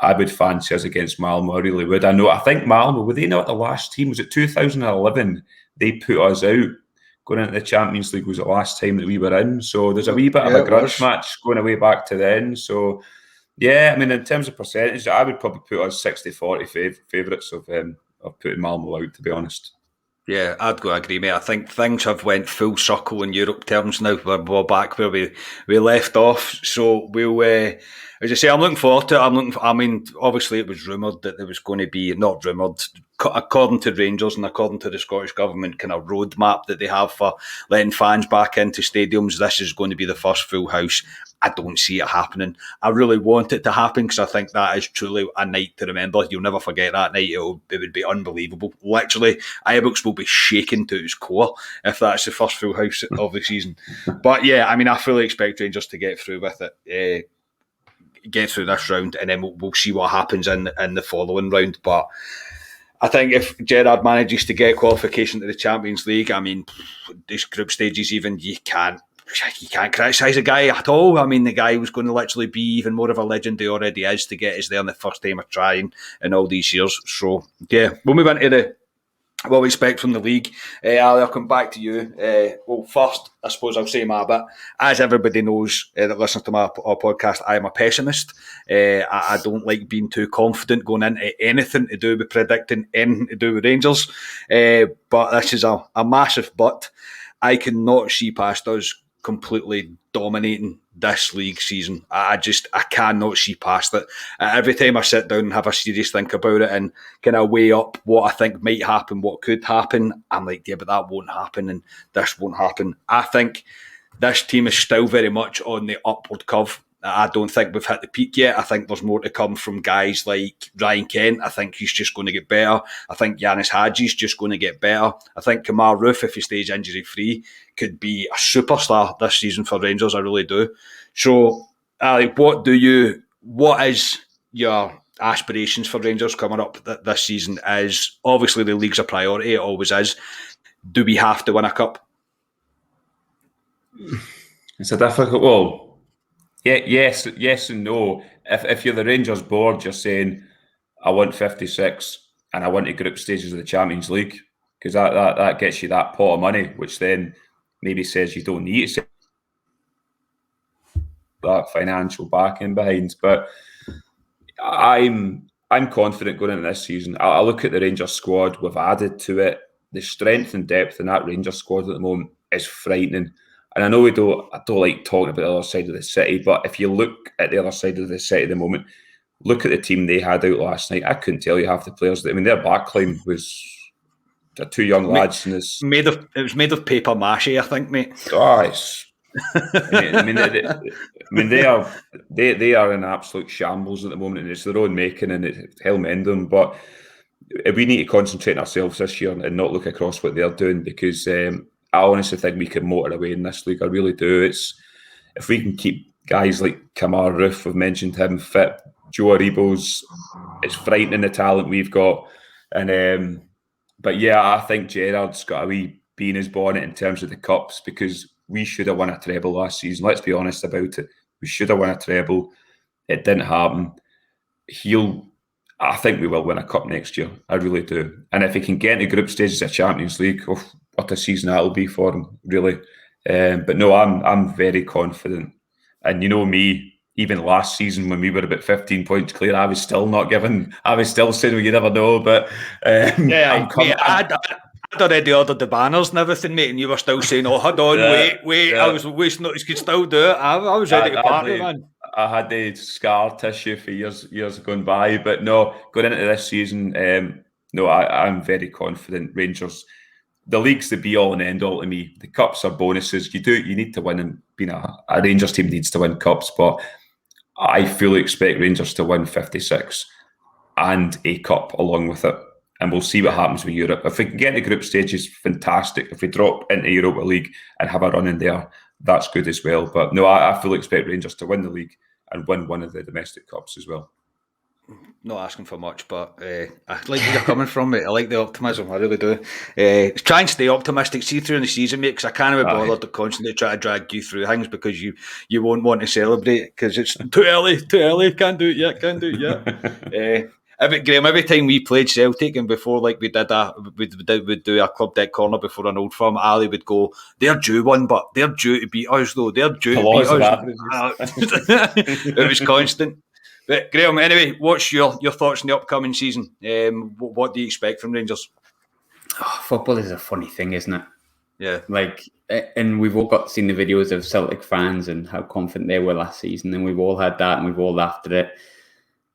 I would fancy us against Malmo. I really would. I think Malmo, were they not the last team? Was it 2011? They put us out. Going into the Champions League was the last time that we were in. So there's a wee bit of a grudge match going away back to then. So, yeah, I mean, in terms of percentage, I would probably put us 60-40 favourites of putting Malmo out, to be honest. Yeah, I'd go agree, mate. I think things have went full circle in Europe terms now. We're back where we left off. So we'll, as I say, I'm looking forward to it. I mean, obviously it was rumoured that there was going to be, not rumoured, according to Rangers and according to the Scottish Government kind of roadmap that they have for letting fans back into stadiums, this is going to be the first full house. I don't see it happening. I really want it to happen because I think that is truly a night to remember. You'll never forget that night. It would be unbelievable. Literally, Ibrox will be shaken to its core if that's the first full house of the season. But yeah, I mean, I fully expect Rangers to get through with it, get through this round, and then we'll see what happens in the following round. But I think if Gerrard manages to get qualification to the Champions League, I mean, these group stages even, you can't criticise a guy at all. I mean, the guy was going to literally be even more of a legend he already is to get us there in the first time of trying in all these years. So, yeah, we'll move into what we expect from the league. Ali, I'll come back to you. Well, first, I suppose I'll say my bit. As everybody knows that listens to our podcast, I am a pessimist. I don't like being too confident going into anything to do with predicting anything to do with Rangers. But this is a massive but. I cannot see past us completely dominating this league season. I cannot see past it. Every time I sit down and have a serious think about it and kind of weigh up what I think might happen, what could happen, I'm like, yeah, but that won't happen and this won't happen. I think this team is still very much on the upward curve. I don't think we've hit the peak yet. I think there's more to come from guys like Ryan Kent. I think he's just going to get better. I think Yanis Hadji's just going to get better. I think Kamar Roof, if he stays injury-free, could be a superstar this season for Rangers. I really do. So, Ali, what is your aspirations for Rangers coming up this season? Is obviously the league's a priority. It always is. Do we have to win a cup? It's a difficult... Well, yeah, yes and no. If you're the Rangers board, you're saying, I want 56 and I want the group stages of the Champions League, because that gets you that pot of money, which then maybe says you don't need that financial backing behind. But I'm confident going into this season. I look at the Rangers squad we've added to it. The strength and depth in that Rangers squad at the moment is frightening. And I know I don't like talking about the other side of the city, but if you look at the other side of the city at the moment, look at the team they had out last night. I couldn't tell you half the players. I mean, their backline was the two young lads. It was made of paper mache, I think, mate. Oh, they are in absolute shambles at the moment, and it's their own making, and it's hell mend them. But we need to concentrate on ourselves this year and not look across what they're doing, because I honestly think we can motor away in this league. I really do. If we can keep guys like Kamar Roof, I've mentioned him, fit, Joe Aribo's, it's frightening the talent we've got. And but yeah, I think Gerrard's got a wee bee in his bonnet in terms of the cups, because we should have won a treble last season. Let's be honest about it. We should have won a treble. It didn't happen. I think we will win a cup next year. I really do. And if he can get into group stages of Champions League, what a season that'll be for him, really. But no, I'm very confident. And you know me, even last season when we were about 15 points clear, I was still saying, well, you never know. But I'd already ordered the banners and everything, mate, and you were still saying, "Oh, hold on, wait." Yeah. I was wishing that you could still do it. I was ready to party, man. I had the scar tissue for years gone by, but no, going into this season, I'm very confident. Rangers, the league's the be all and end all to me. The cups are bonuses. You need to win, and being a Rangers team needs to win cups, but I fully expect Rangers to win 56 and a cup along with it. And we'll see what happens with Europe. If we can get the group stages, fantastic. If we drop into Europa League and have a run in there, that's good as well. But no, I fully expect Rangers to win the league and win one of the domestic cups as well. Not asking for much, but I like where you're coming from, mate. I like the optimism, I really do. Try and stay optimistic, see through in the season, mate, because I can't be bothered to constantly try to drag you through things because you won't want to celebrate because it's too early, can't do it yet. Graham, every time we played Celtic and before, like we'd do a club deck corner before an Old Firm, Ali would go, "They're due one, but they're due to beat us, though. They're due to beat us." It was constant. But Graham, anyway, what's your thoughts on the upcoming season? What do you expect from Rangers? Football is a funny thing, isn't it? Yeah. And we've all got seen the videos of Celtic fans and how confident they were last season, and we've all had that and we've all laughed at it.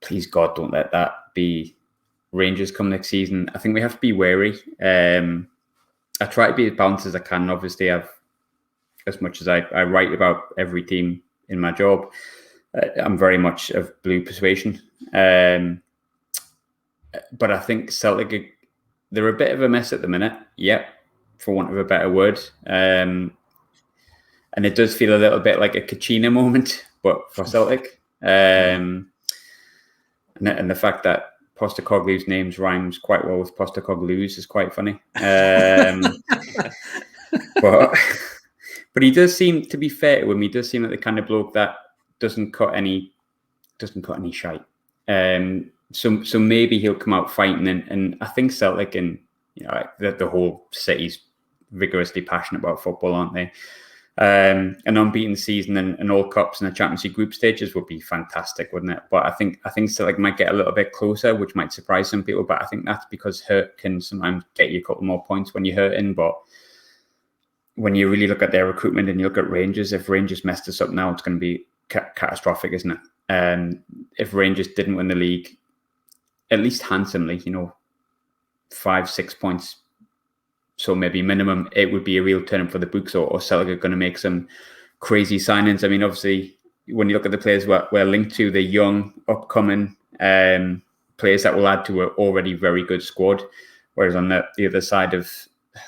Please God, don't let that be Rangers come next season, I think we have to be wary. I try to be as balanced as I can. Obviously, as much as I write about every team in my job, I'm very much of blue persuasion. But I think Celtic, they're a bit of a mess at the minute. Yep, for want of a better word. And it does feel a little bit like a Kachina moment, but for Celtic. And the fact that Postecoglou's names rhymes quite well with Postecoglou's is quite funny. But he does seem, to be fair to him, he does seem like the kind of bloke that doesn't cut any shite. So maybe he'll come out fighting, and I think Celtic and the whole city's vigorously passionate about football, aren't they? An unbeaten season and all cups and the Champions League group stages would be fantastic, wouldn't it? But I think Celtic might get a little bit closer, which might surprise some people. But I think that's because hurt can sometimes get you a couple more points when you're hurting. But when you really look at their recruitment and you look at Rangers, if Rangers messed us up now, it's going to be catastrophic, isn't it? If Rangers didn't win the league, at least handsomely, 5-6 points, so maybe minimum, it would be a real turn for the books, or Celtic are going to make some crazy signings. I mean, obviously, when you look at the players we're linked to, the young, upcoming players that will add to an already very good squad, whereas on the other side of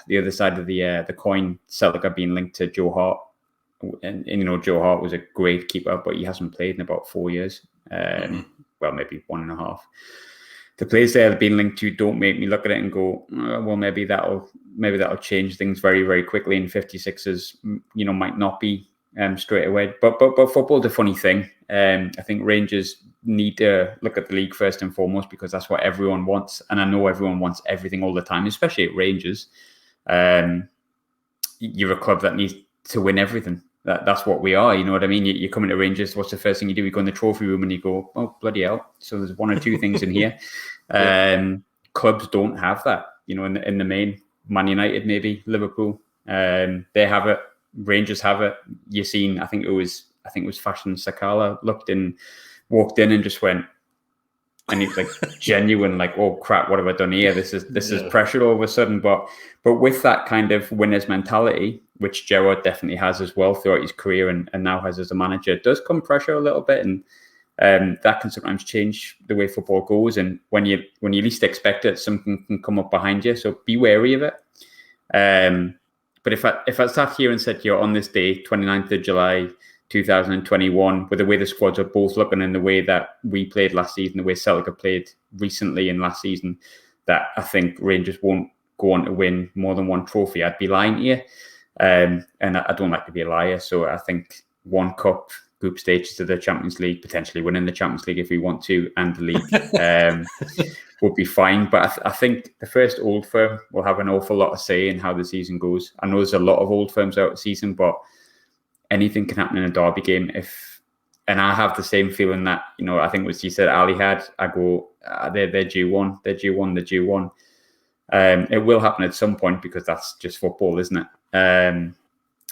the coin, Celtic are being linked to Joe Hart, and Joe Hart was a great keeper, but he hasn't played in about 4 years, well, maybe 1.5. The players there have been linked to don't make me look at it and go, well, maybe that'll change things very, very quickly. And 56ers, might not be straight away. But football's a funny thing. I think Rangers need to look at the league first and foremost, because that's what everyone wants. And I know everyone wants everything all the time, especially at Rangers. You're a club that needs to win everything. That's what we are, you know what I mean? You come into Rangers, what's the first thing you do? You go in the trophy room and you go, oh, bloody hell. So there's one or two things in here. Clubs don't have that, in the main. Man United, maybe, Liverpool, they have it. Rangers have it. You've seen, I think it was Fashion Sakala walked in and just went, and he's like genuine, like, oh crap, what have I done here? This is pressure all of a sudden. But with that kind of winner's mentality, which Gerrard definitely has as well throughout his career and now has as a manager, it does come pressure a little bit, and that can sometimes change the way football goes. And when you least expect it, something can come up behind you. So be wary of it. But if I sat here and said, on this day, 29th of July, 2021, with the way the squads are both looking and the way that we played last season, the way Celtic have played recently in last season, that I think Rangers won't go on to win more than one trophy, I'd be lying to you. And I don't like to be a liar. So I think one cup, group stages to the Champions League, potentially winning the Champions League if we want to, and the league would be fine. But I think the first Old Firm will have an awful lot to say in how the season goes. I know there's a lot of Old Firms out of the season, but anything can happen in a derby game. And I have the same feeling that, I think what you said Ali had, I go, they're due one. It will happen at some point, because that's just football, isn't it?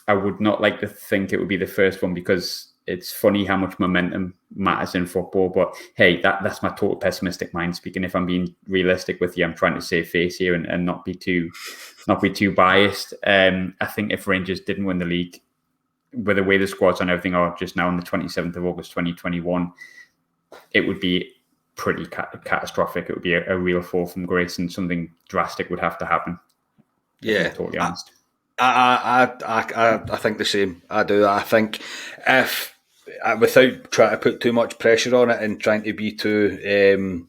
I would not like to think it would be the first one, because it's funny how much momentum matters in football. But hey, that's my total pessimistic mind speaking. If I'm being realistic with you, I'm trying to save face here and not be too biased. I think if Rangers didn't win the league, with the way the squads and everything are just now on the 27th of August 2021, it would be pretty catastrophic. It would be a real fall from grace, and something drastic would have to happen. Yeah, totally honest. I think the same. I do. I think if, without trying to put too much pressure on it and trying to be too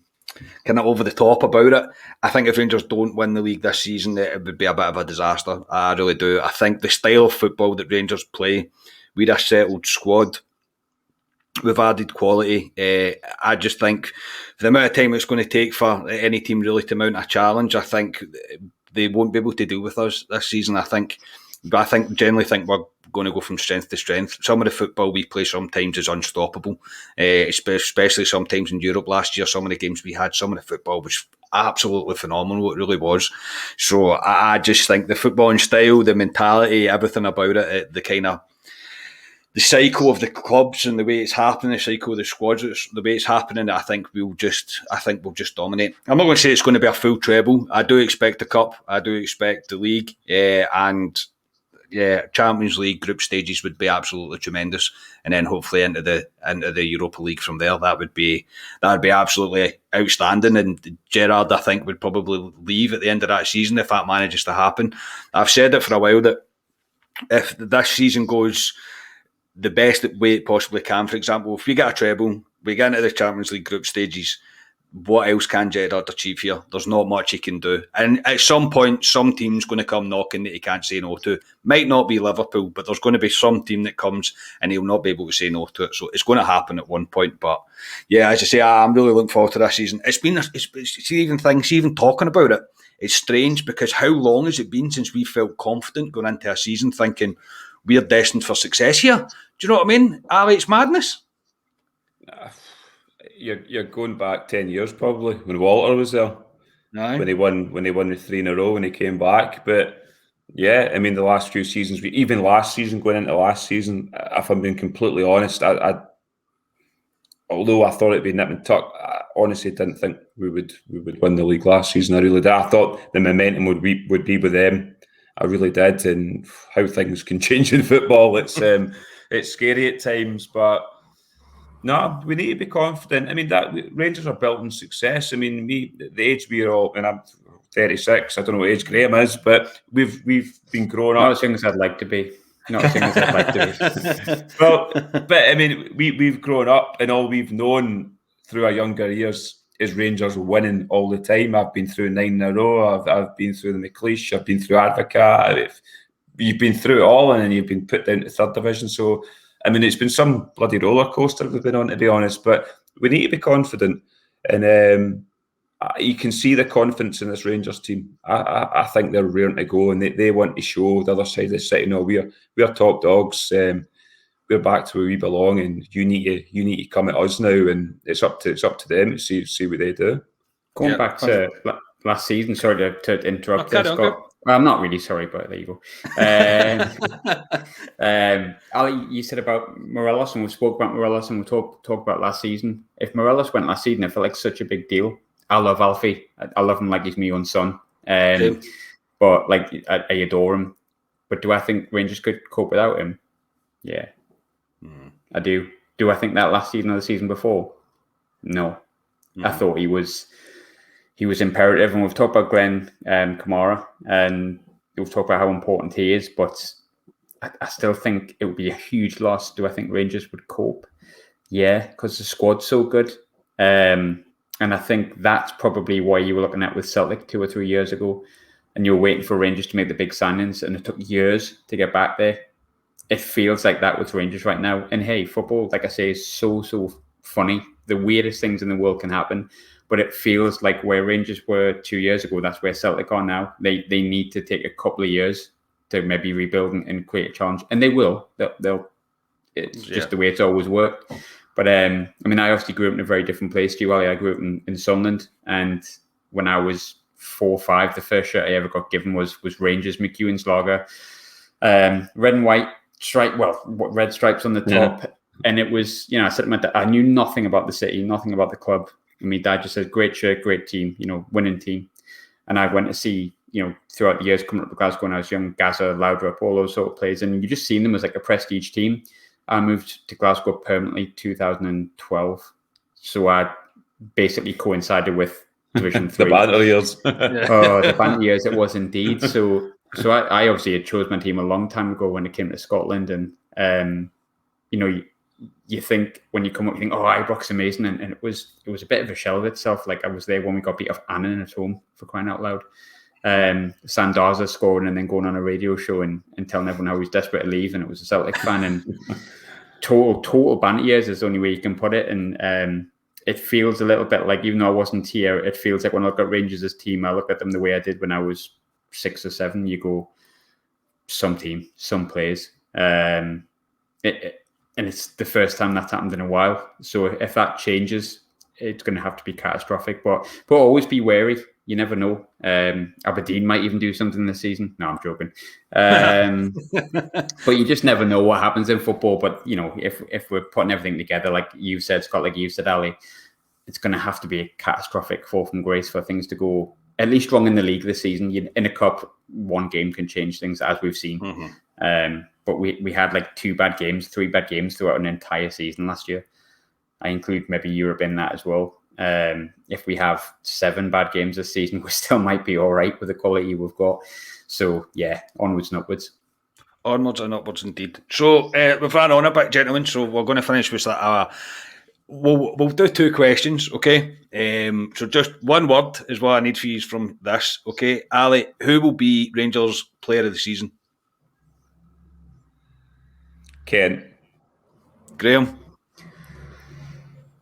kind of over the top about it, I think if Rangers don't win the league this season, it would be a bit of a disaster. I really do. I think the style of football that Rangers play, we're a settled squad. We've added quality. I just think the amount of time it's going to take for any team really to mount a challenge, I think they won't be able to deal with us this season. I generally think we're going to go from strength to strength. Some of the football we play sometimes is unstoppable, especially sometimes in Europe last year. Some of the games we had, some of the football was absolutely phenomenal. It really was. So I just think the footballing style, the mentality, everything about it, the cycle of the clubs and the way it's happening, the cycle of the squads, the way it's happening, I think we'll just dominate. I'm not going to say it's going to be a full treble. I do expect the cup. I do expect the league, and Champions League group stages would be absolutely tremendous, and then hopefully into the Europa League from there. That would be absolutely outstanding. And Gerrard, I think, would probably leave at the end of that season if that manages to happen. I've said it for a while that if this season goes the best way it possibly can, for example, if we get a treble, we get into the Champions League group stages, what else can Gerrard achieve here? There's not much he can do. And at some point, some team's going to come knocking that he can't say no to. Might not be Liverpool, but there's going to be some team that comes and he'll not be able to say no to it. So it's going to happen at one point. But yeah, as I say, I'm really looking forward to this season. Even talking about it, it's strange because how long has it been since we felt confident going into a season thinking we're destined for success here? Do you know what I mean? Ali, it's madness. You're going back 10 years probably when Walter was there. Aye. When he won the 3 in a row when he came back. But yeah, I mean the last few seasons, even last season, going into last season, if I'm being completely honest, I although I thought it'd be nip and tuck, I honestly didn't think we would win the league last season. I really did. I thought the momentum would be with them. I really did, and how things can change in football. It's scary at times, but no, we need to be confident. I mean, that Rangers are built on success. I mean, the age we're all, and I'm 36. I don't know what age Graham is, but we've been growing up. Not as young as I'd like to be. Not as young as I'd like to be. Well, but I mean, we've grown up, and all we've known through our younger years is Rangers winning all the time. I've been through 9 in a row. I've been through the McLeish. I've been through Advocat. You've been through it all, and then you've been put down to 3rd division. So, I mean, it's been some bloody roller coaster we've been on, to be honest. But we need to be confident, and you can see the confidence in this Rangers team. I think they're raring to go, and they want to show the other side of the city. No, we're top dogs. We're back to where we belong, and you need to come at us now, and it's up to them to see what they do. Going back to last season, sorry to interrupt there, Scott. Well, I'm not really sorry, but there you go. Ali, you said about Morelos, and we spoke about Morelos, and we talked about last season. If Morelos went last season, it felt like such a big deal. I love Alfie. I love him like he's my own son. But like I adore him. But do I think Rangers could cope without him? Yeah. I do. Do I think that last season or the season before? No. I thought he was imperative, and we've talked about Glenn Kamara, and we've talked about how important he is, but I still think it would be a huge loss. Do I think Rangers would cope? Yeah, because the squad's so good. And I think that's probably why you were looking at with Celtic 2 or 3 years ago, and you were waiting for Rangers to make the big signings, and it took years to get back there. It feels like that with Rangers right now. And hey, football, like I say, is so funny. The weirdest things in the world can happen. But it feels like where Rangers were 2 years ago, that's where Celtic are now. They need to take a couple of years to maybe rebuild and create a challenge. And they will. It's just the way it's always worked. But I mean, I obviously grew up in a very different place to you, Ali. I grew up in Sunderland. And when I was 4 or 5, the first shirt I ever got given was Rangers McEwen's lager. Red and white stripe, red stripes on the top. Yeah. And it was, I said to my dad, I knew nothing about the city, nothing about the club. And my dad just said, great shirt, great team, winning team. And I went to see, throughout the years coming up to Glasgow when I was young, Gaza, Laudrup, all those sort of players. And you just seen them as like a prestige team. I moved to Glasgow permanently 2012. So I basically coincided with Division 3. The banter years. Oh, the banter years, it was indeed. So I obviously had chose my team a long time ago when it came to Scotland. And, you think when you come up, you think, oh, Ibrox amazing. And it was a bit of a shell of itself. Like I was there when we got beat off Annan at home, for crying out loud. Sandaza scoring and then going on a radio show and telling everyone how he was desperate to leave. And it was a Celtic fan. And total banter years is the only way you can put it. And it feels a little bit like, even though I wasn't here, it feels like when I look at Rangers as team, I look at them the way I did when I was 6 or 7. You go, some team, some players. And it's the first time that's happened in a while. So if that changes, it's going to have to be catastrophic. But always be wary. You never know. Aberdeen might even do something this season. No, I'm joking. But you just never know what happens in football. But, if we're putting everything together, like you've said, Scott, like you've said, Ali, it's going to have to be a catastrophic fall from grace for things to go at least wrong in the league this season. In a cup, one game can change things, as we've seen. But we had like 3 bad games throughout an entire season last year. I include maybe Europe in that as well. If we have 7 bad games this season, we still might be all right with the quality we've got. So, yeah, onwards and upwards. Onwards and upwards indeed. So, we've ran on a bit, gentlemen, so we're going to finish with that. We'll do 2 questions, okay? So just one word is what I need for you from this, okay? Ali, who will be Rangers Player of the Season? Ken. Graham?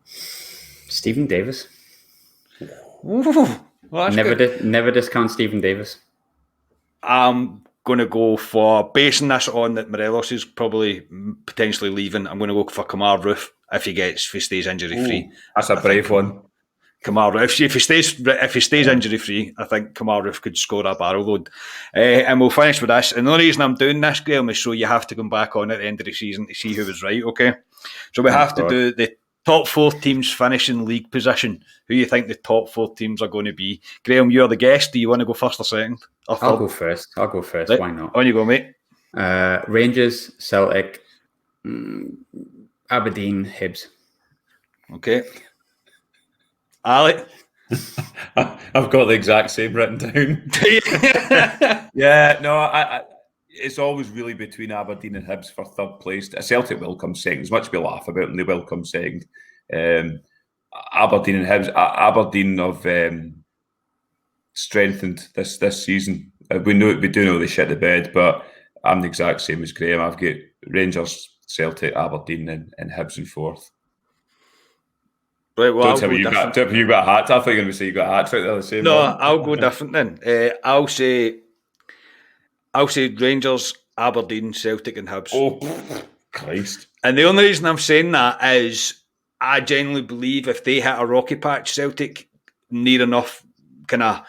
Stephen Davis. Ooh, well, never discount Stephen Davis. I'm going to go for, basing this on that Morelos is probably potentially leaving, I'm going to go for Kamar Roof if he stays injury free. That's a brave one. Kamar Roof, if he stays injury free, I think Kamar Roof could score a barrel load. And we'll finish with this. And the only reason I'm doing this, Graham, is so you have to come back on at the end of the season to see who was right, okay? So we have to do the top 4 teams finishing league position. Who you think the top 4 teams are going to be? Graham, you're the guest. Do you want to go first or second? I'll go first. Right. Why not? On you go, mate. Rangers, Celtic, Aberdeen, Hibs. Okay. Ali? I've got the exact same written down. Yeah, no, it's always really between Aberdeen and Hibs for 3rd place. Celtic will come second. As much as we laugh about them, they will come second. Aberdeen and Hibs. Aberdeen have strengthened this season. We do know they shit the bed, but I'm the exact same as Graham. I've got Rangers, Celtic, Aberdeen, and Hibs in 4th. Right, well, don't tell me you got a hat. I thought you were going to say you got a hat trick the same. No, I'll go different then. I'll say Rangers, Aberdeen, Celtic, and Hibs. Oh, Christ! And the only reason I'm saying that is I genuinely believe if they hit a rocky patch, Celtic near enough kind of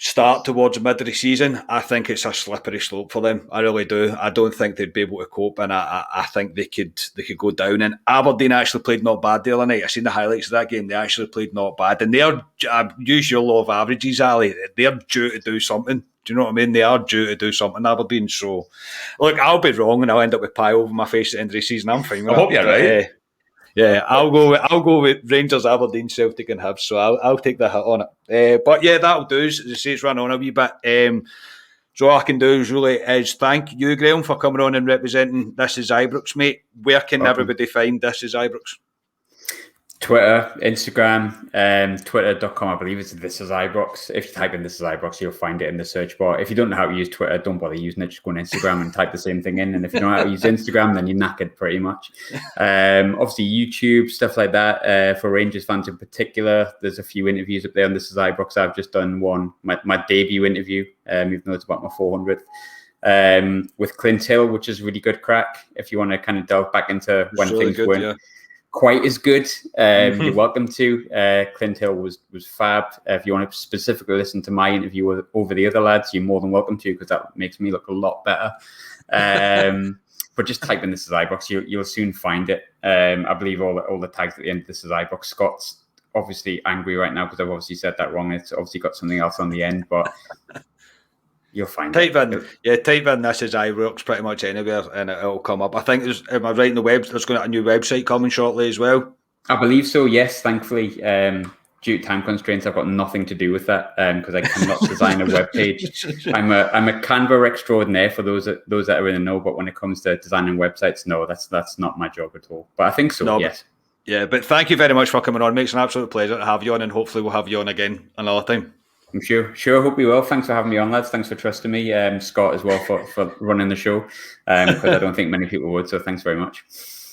start towards the mid of the season, I think it's a slippery slope for them. I really do. I don't think they'd be able to cope, and I think they could go down. And Aberdeen actually played not bad the other night. I seen the highlights of that game. They actually played not bad, and they're use your law of averages, Ali. They're due to do something. Do you know what I mean? They are due to do something, Aberdeen. So, look, I'll be wrong, and I'll end up with pie over my face at the end of the season. I'm fine with I hope you're right. Yeah, I'll go with Rangers, Aberdeen, Celtic, and Hibs. So I'll take the hit on it. But yeah, that'll do. As I say, it's run on a wee bit. So all I can do is thank you, Graham, for coming on and representing This Is Ibrox, mate. Where can everybody find This Is Ibrox? Twitter, Instagram, twitter.com, I believe it's This Is Ibrox. If you type in This Is Ibrox, you'll find it in the search bar. If you don't know how to use Twitter, don't bother using it. Just go on Instagram and type the same thing in. And if you don't know how to use Instagram, then you're knackered pretty much. Obviously, YouTube, stuff like that. For Rangers fans in particular, there's a few interviews up there on This Is Ibrox. I've just done one, my debut interview, even though it's about my 400th, with Clint Hill, which is really good crack. If you want to kind of delve back into when really things weren't quite as good, you're welcome to. Clint Hill was fab. If you want to specifically listen to my interview over the other lads, you're more than welcome to, because that makes me look a lot better. But just type in This Is Ibrox, you'll soon find it. I believe all the tags at the end of This Is Ibrox. Scott's obviously angry right now because I've obviously said that wrong. It's obviously got something else on the end, but you'll find type in This Is Ibrox pretty much anywhere and it'll come up. I think am I right in the web? There's going to be a new website coming shortly as well. I believe so. Yes, thankfully, due to time constraints, I've got nothing to do with that because I cannot design a web page. I'm a Canva extraordinaire for those that are in the know. But when it comes to designing websites, no, that's not my job at all. But I think so. No, yes. Yeah, but thank you very much for coming on. It makes an absolute pleasure to have you on, and hopefully we'll have you on again another time. I'm sure. Hope we will. Thanks for having me on, lads. Thanks for trusting me, Scott, as well for running the show, because I don't think many people would. So thanks very much.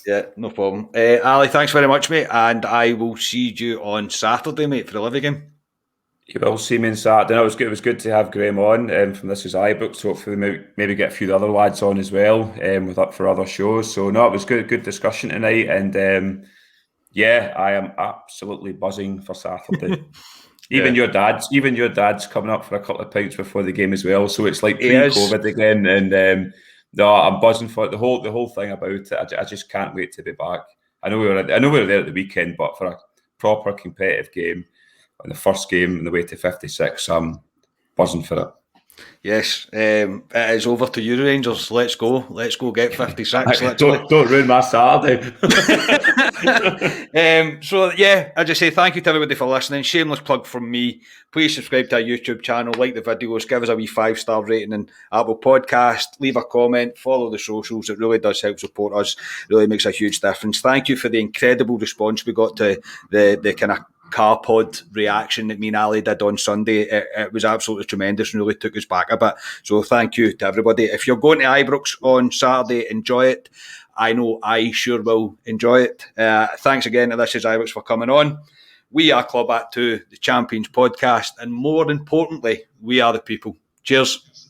Yeah, no problem. Ali, thanks very much, mate. And I will see you on Saturday, mate, for the Livy game. You will see me on Saturday. No, it was good to have Graham on from This Is Ibrox. So hopefully maybe get a few other lads on as well with up for other shows. So no, it was good discussion tonight. And yeah, I am absolutely buzzing for Saturday. Even your dad's coming up for a couple of pints before the game as well. So it's like He is. pre-COVID again, and no, I'm buzzing for it. The whole thing about it. I just can't wait to be back. I know we were there at the weekend, but for a proper competitive game, and the first game on the way to 56, I'm buzzing for it. Yes, it is over to you, Rangers. Let's go get 56. Don't ruin my Saturday. So yeah, I just say thank you to everybody for listening. Shameless plug from me. Please subscribe to our YouTube channel, like the videos, give us a wee 5-star rating in Apple Podcast, leave a comment, follow the socials. It really does help support us. It really makes a huge difference. Thank you for the incredible response we got to the kind of car pod reaction that me and Ali did on Sunday. It was absolutely tremendous and really took us back a bit. So thank you to everybody. If you're going to Ibrox on Saturday, enjoy it. I know I sure will enjoy it. Thanks again to This Is Ibrox for coming on. We are Club At 2, the Champions podcast, and more importantly, we are the people. Cheers.